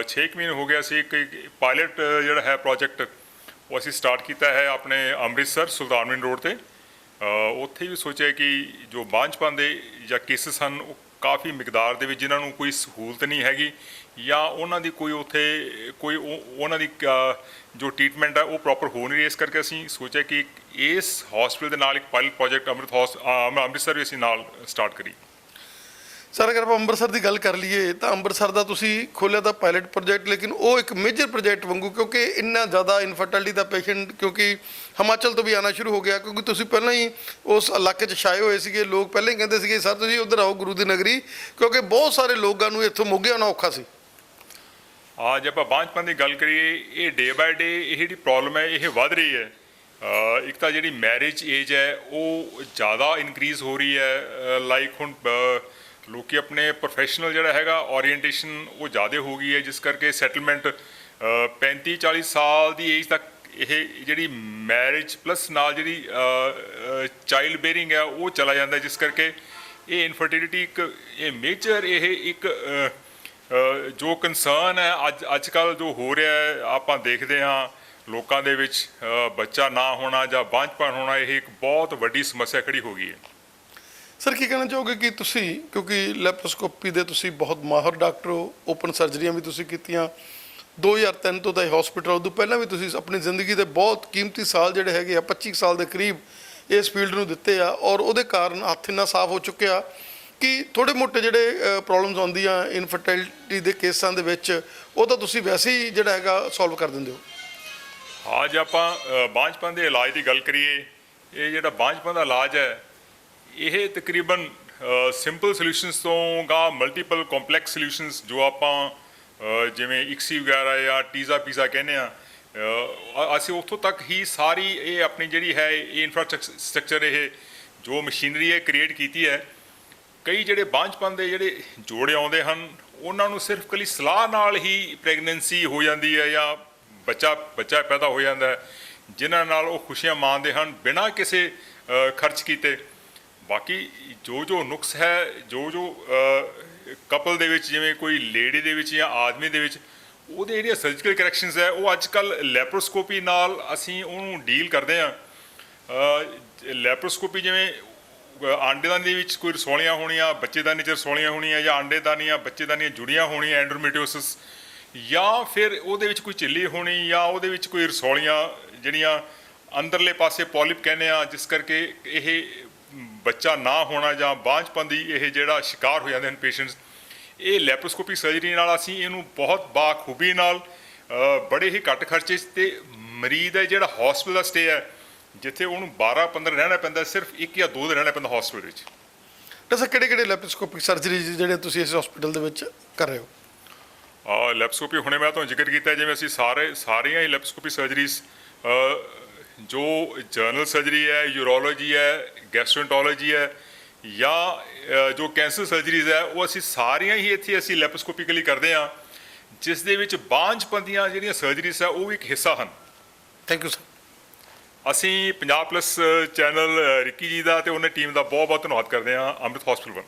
6 ਮਹੀਨੇ ਹੋ ਗਿਆ ਸੀ। ਇੱਕ ਪਾਇਲਟ ਜਿਹੜਾ ਹੈ ਪ੍ਰੋਜੈਕਟ ਉਹ ਅਸੀਂ ਸਟਾਰਟ ਕੀਤਾ ਹੈ ਆਪਣੇ ਅੰਮ੍ਰਿਤਸਰ ਸੁਲਤਾਨਵਿੰਡ ਰੋਡ ਤੇ। ਉੱਥੇ ਵੀ ਸੋਚਿਆ ਕਿ ਜੋ ਬਾਂਝਪਨ ਦੇ ਜਾਂ ਕੇਸਿਸ ਹਨ ਉਹ ਕਾਫੀ ਮਿਕਦਾਰ ਦੇ ਵਿੱਚ ਜਿਨ੍ਹਾਂ ਨੂੰ ਕੋਈ ਸਹੂਲਤ ਨਹੀਂ ਹੈਗੀ ਜਾਂ ਉਹਨਾਂ ਦੀ ਕੋਈ ਉੱਥੇ ਕੋਈ ਉਹਨਾਂ ਦੀ ਜੋ ਟ੍ਰੀਟਮੈਂਟ ਹੈ ਉਹ ਪ੍ਰੋਪਰ ਹੋ ਨਹੀਂ ਰਹੀ। ਇਸ ਕਰਕੇ ਅਸੀਂ ਸੋਚਿਆ ਕਿ ਇਸ ਹਸਪੀਟਲ ਦੇ ਨਾਲ ਇੱਕ ਪਾਇਲਟ ਪ੍ਰੋਜੈਕਟ ਅੰਮ੍ਰਿਤਸਰ ਵੀ ਅਸੀਂ ਨਾਲ ਸਟਾਰਟ ਕਰੀ। ਸਰ ਅਗਰ ਆਪਾਂ ਅੰਮ੍ਰਿਤਸਰ ਦੀ ਗੱਲ ਕਰ ਲਈਏ ਤਾਂ ਅੰਮ੍ਰਿਤਸਰ ਦਾ ਤੁਸੀਂ ਖੋਲ੍ਹਿਆ ਤਾਂ ਪਾਇਲਟ ਪ੍ਰੋਜੈਕਟ, ਲੇਕਿਨ ਉਹ ਇੱਕ ਮੇਜਰ ਪ੍ਰੋਜੈਕਟ ਵਾਂਗੂ, ਕਿਉਂਕਿ ਇੰਨਾ ਜ਼ਿਆਦਾ ਇਨਫਰਟਿਲਿਟੀ ਦਾ ਪੇਸ਼ੈਂਟ ਕਿਉਂਕਿ ਹਿਮਾਚਲ ਤੋਂ ਵੀ ਆਉਣਾ ਸ਼ੁਰੂ ਹੋ ਗਿਆ, ਕਿਉਂਕਿ ਤੁਸੀਂ ਪਹਿਲਾਂ ਹੀ ਉਸ ਇਲਾਕੇ 'ਚ ਛਾਏ ਹੋਏ ਸੀਗੇ। ਲੋਕ ਪਹਿਲਾਂ ਹੀ ਕਹਿੰਦੇ ਸੀਗੇ ਸਰ ਤੁਸੀਂ ਉੱਧਰ ਆਓ ਗੁਰੂ ਦੀ ਨਗਰੀ, ਕਿਉਂਕਿ ਬਹੁਤ ਸਾਰੇ ਲੋਕਾਂ ਨੂੰ ਇੱਥੋਂ ਮੋਗੇ ਆਉਣਾ ਔਖਾ ਸੀ। ਜੇ ਆਪਾਂ ਬਾਂਝਪਨ ਦੀ ਗੱਲ ਕਰੀਏ, ਇਹ ਡੇ ਬਾਏ ਡੇ ਇਹ ਜਿਹੜੀ ਪ੍ਰੋਬਲਮ ਹੈ ਇਹ ਵੱਧ ਰਹੀ ਹੈ। ਇੱਕ ਤਾਂ ਜਿਹੜੀ ਮੈਰਿਜ ਏਜ ਹੈ ਉਹ ਜ਼ਿਆਦਾ ਇਨਕਰੀਜ਼ ਹੋ ਰਹੀ ਹੈ। ਲਾਈਕ ਹੁਣ ਲੋਕੀ ਆਪਣੇ ਪ੍ਰੋਫੈਸ਼ਨਲ ਜਿਹੜਾ ਹੈਗਾ ਓਰੀਐਂਟੇਸ਼ਨ ਉਹ ਜ਼ਿਆਦਾ ਹੋ ਗਈ ਹੈ, ਜਿਸ ਕਰਕੇ ਸੈਟਲਮੈਂਟ 35-40 ਸਾਲ ਦੀ ਏਜ ਤੱਕ ਇਹ ਜਿਹੜੀ ਮੈਰਿਜ ਪਲੱਸ ਨਾਲ ਜਿਹੜੀ ਚਾਈਲਡ ਬੇਅਰਿੰਗ ਹੈ ਉਹ ਚਲਾ ਜਾਂਦਾ, ਜਿਸ ਕਰਕੇ ਇਹ ਇਨਫਰਟੀਲਿਟੀ ਇੱਕ ਇਹ ਮੇਜਰ ਇਹ ਇੱਕ ਜੋ ਕੰਸਰਨ ਹੈ ਅੱਜ ਕੱਲ੍ਹ ਜੋ ਹੋ ਰਿਹਾ ਹੈ। ਆਪਾਂ ਦੇਖਦੇ ਹਾਂ ਲੋਕਾਂ ਦੇ ਵਿੱਚ ਬੱਚਾ ਨਾ ਹੋਣਾ ਜਾਂ ਬਾਂਝਪਨ ਹੋਣਾ ਇਹ ਇੱਕ ਬਹੁਤ ਵੱਡੀ ਸਮੱਸਿਆ ਖੜੀ ਹੋ ਗਈ ਹੈ। ਸਰ ਕੀ ਕਹਿਣਾ ਚਾਹੋਗੇ ਕਿ ਤੁਸੀਂ, ਕਿਉਂਕਿ ਲੈਪਰੋਸਕੋਪੀ ਦੇ ਤੁਸੀਂ ਬਹੁਤ ਮਾਹਰ ਡਾਕਟਰ ਹੋ, ਓਪਨ ਸਰਜਰੀਆਂ ਵੀ ਤੁਸੀਂ ਕੀਤੀਆਂ, 2003 ਤੋਂ ਤਾਂ ਇਹ ਹਸਪੀਟਲ, ਉਦੋਂ ਪਹਿਲਾਂ ਵੀ ਤੁਸੀਂ ਆਪਣੀ ਜ਼ਿੰਦਗੀ ਦੇ ਬਹੁਤ ਕੀਮਤੀ ਸਾਲ ਜਿਹੜੇ ਹੈਗੇ ਆ 25 ਸਾਲ ਦੇ ਕਰੀਬ ਇਸ ਫੀਲਡ ਨੂੰ ਦਿੱਤੇ ਆ, ਔਰ ਉਹਦੇ ਕਾਰਨ ਹੱਥ ਇੰਨਾ ਸਾਫ਼ ਹੋ ਚੁੱਕਿਆ ਕਿ ਥੋੜ੍ਹੇ ਮੋਟੇ ਜਿਹੜੇ ਪ੍ਰੋਬਲਮਸ ਆਉਂਦੀਆਂ ਇਨਫਰਟਿਲਿਟੀ ਦੇ ਕੇਸਾਂ ਦੇ ਵਿੱਚ ਉਹ ਤਾਂ ਤੁਸੀਂ ਵੈਸੇ ਹੀ ਜਿਹੜਾ ਹੈਗਾ ਸੋਲਵ ਕਰ ਦਿੰਦੇ ਹੋ। ਅੱਜ ਆਪਾਂ ਬਾਂਝਪਨ ਦੇ ਇਲਾਜ ਦੀ ਗੱਲ ਕਰੀਏ, ਇਹ ਜਿਹੜਾ ਬਾਂਝਪਨ ਦਾ ਇਲਾਜ ਹੈ ਇਹ ਤਕਰੀਬਨ ਸਿੰਪਲ ਸੋਲਿਊਸ਼ਨਸ ਤੋਂ ਗਾ ਮਲਟੀਪਲ ਕੰਪਲੈਕਸ ਸੋਲਿਊਸ਼ਨਸ ਜੋ ਆਪਾਂ ਜਿਵੇਂ ਇਕਸੀ ਵਗੈਰਾ ਜਾਂ ਟੀਜ਼ਾ ਪੀਜ਼ਾ ਕਹਿੰਦੇ ਆ, ਅਸੀਂ ਉੱਥੋਂ ਤੱਕ ਹੀ ਸਾਰੀ ਇਹ ਆਪਣੀ ਜਿਹੜੀ ਹੈ ਇਹ ਇਨਫਰਾਸਟ੍ਰਕਚਰ ਇਹ ਜੋ ਮਸ਼ੀਨਰੀ ਹੈ ਕ੍ਰੀਏਟ ਕੀਤੀ ਹੈ। ਕਈ ਜਿਹੜੇ ਬਾਂਝਪਨ ਦੇ ਜਿਹੜੇ ਜੋੜੇ ਆਉਂਦੇ ਹਨ ਉਹਨਾਂ ਨੂੰ ਸਿਰਫ ਇਕੱਲੀ ਸਲਾਹ ਨਾਲ ਹੀ ਪ੍ਰੈਗਨੈਂਸੀ ਹੋ ਜਾਂਦੀ ਹੈ ਜਾਂ ਬੱਚਾ ਪੈਦਾ ਹੋ ਜਾਂਦਾ ਹੈ, ਜਿਨ੍ਹਾਂ ਨਾਲ ਉਹ ਖੁਸ਼ੀਆਂ ਮਾਣਦੇ ਹਨ ਬਿਨਾਂ ਕਿਸੇ ਖਰਚ ਕੀਤੇ। ਬਾਕੀ ਜੋ ਨੁਕਸ ਹੈ ਜੋ ਕਪਲ ਦੇ ਵਿੱਚ, ਜਿਵੇਂ ਕੋਈ ਲੇਡੀ ਦੇ ਵਿੱਚ ਜਾਂ ਆਦਮੀ ਦੇ ਵਿੱਚ, ਉਹਦੇ ਜਿਹੜੀਆਂ ਸਰਜੀਕਲ ਕਰੈਕਸ਼ਨਸ ਹੈ ਉਹ ਅੱਜ ਕੱਲ੍ਹ ਲੈਪਰੋਸਕੋਪੀ ਨਾਲ ਅਸੀਂ ਉਹਨੂੰ ਡੀਲ ਕਰਦੇ ਹਾਂ। ਲੈਪਰੋਸਕੋਪੀ ਜਿਵੇਂ ਆਂਡੇਦਾਨੀ ਦੇ ਵਿੱਚ ਕੋਈ ਰਸੌਲੀਆਂ ਹੋਣੀਆਂ, ਬੱਚੇਦਾਨੀ 'ਚ ਰਸੌਲੀਆਂ ਹੋਣੀਆਂ, ਜਾਂ ਆਂਡੇਦਾਨੀਆਂ ਬੱਚੇਦਾਨੀਆਂ ਜੁੜੀਆਂ ਹੋਣੀਆਂ ਐਂਡੋਮੈਟ੍ਰਿਓਸਿਸ, ਜਾਂ ਫਿਰ ਉਹਦੇ ਵਿੱਚ ਕੋਈ ਝਿੱਲੀ ਹੋਣੀ, ਜਾਂ ਉਹਦੇ ਵਿੱਚ ਕੋਈ ਰਸੌਲੀਆਂ ਜਿਹੜੀਆਂ ਅੰਦਰਲੇ ਪਾਸੇ ਪੋਲਿਪ ਕਹਿੰਦੇ ਆ, ਜਿਸ ਕਰਕੇ ਇਹ ਬੱਚਾ ਨਾ ਹੋਣਾ ਜਾਂ ਬਾਂਝਪਨ ਦੀ ਇਹ ਜਿਹੜਾ ਸ਼ਿਕਾਰ ਹੋ ਜਾਂਦੇ ਹਨ ਪੇਸ਼ੈਂਟਸ, ਇਹ ਲੈਪਰੋਸਕੋਪੀ ਸਰਜਰੀ ਨਾਲ ਅਸੀਂ ਇਹਨੂੰ ਬਹੁਤ ਬਾਖੂਬੀ ਨਾਲ ਬੜੇ ਹੀ ਘੱਟ ਖਰਚੇ 'ਚ ਤੇ ਮਰੀਜ਼ ਦਾ ਜਿਹੜਾ ਹਸਪੀਟਲ ਦਾ ਸਟੇ ਹੈ ਜਿੱਥੇ ਉਹਨੂੰ 12-15 ਰਹਿਣਾ ਪੈਂਦਾ, ਸਿਰਫ 1 ਜਾਂ 2 ਦਿਨ ਰਹਿਣਾ ਪੈਂਦਾ ਹਸਪੀਟਲ ਵਿੱਚ। ਦੱਸੋ ਕਿਹੜੇ ਲੈਪਰੋਸਕੋਪਿਕ ਸਰਜਰੀ ਜਿਹੜੇ ਤੁਸੀਂ ਇਸ ਹਸਪੀਟਲ ਦੇ ਵਿੱਚ ਕਰ ਰਹੇ ਹੋ? ਲੈਪਰੋਸਕੋਪੀ ਹੁਣੇ ਮੈਂ ਤੁਹਾਨੂੰ ਜ਼ਿਕਰ ਕੀਤਾ, ਜਿਵੇਂ ਅਸੀਂ ਸਾਰੀਆਂ ਹੀ ਲੈਪਰੋਸਕੋਪੀ ਸਰਜਰੀਜ਼ ਜੋ ਜਨਰਲ ਸਰਜਰੀ ਹੈ, ਯੂਰੋਲੋਜੀ ਹੈ, ਗੈਸਟ੍ਰੋਐਂਟਰੋਲੋਜੀ ਹੈ, ਜਾਂ ਜੋ ਕੈਂਸਰ ਸਰਜਰੀਜ਼ ਹੈ, ਉਹ ਅਸੀਂ ਸਾਰੀਆਂ ਹੀ ਇੱਥੇ ਅਸੀਂ ਲੈਪਰੋਸਕੋਪਿਕਲੀ ਕਰਦੇ ਹਾਂ, ਜਿਸ ਦੇ ਵਿੱਚ ਬਾਂਝਪਨ ਦੀਆਂ ਜਿਹੜੀਆਂ ਸਰਜਰੀਜ਼ ਹੈ ਉਹ ਵੀ ਇੱਕ ਹਿੱਸਾ ਹਨ। Thank you sir. ਅਸੀਂ ਪੰਜਾਬ ਪਲੱਸ ਚੈਨਲ ਰਿੱਕੀ ਜੀ ਦਾ ਤੇ ਉਹਨਾਂ ਟੀਮ ਦਾ ਬਹੁਤ ਬਹੁਤ ਧੰਨਵਾਦ ਕਰਦੇ ਹਾਂ ਅੰਮ੍ਰਿਤ ਹਸਪੀਟਲ ਵੱਲ।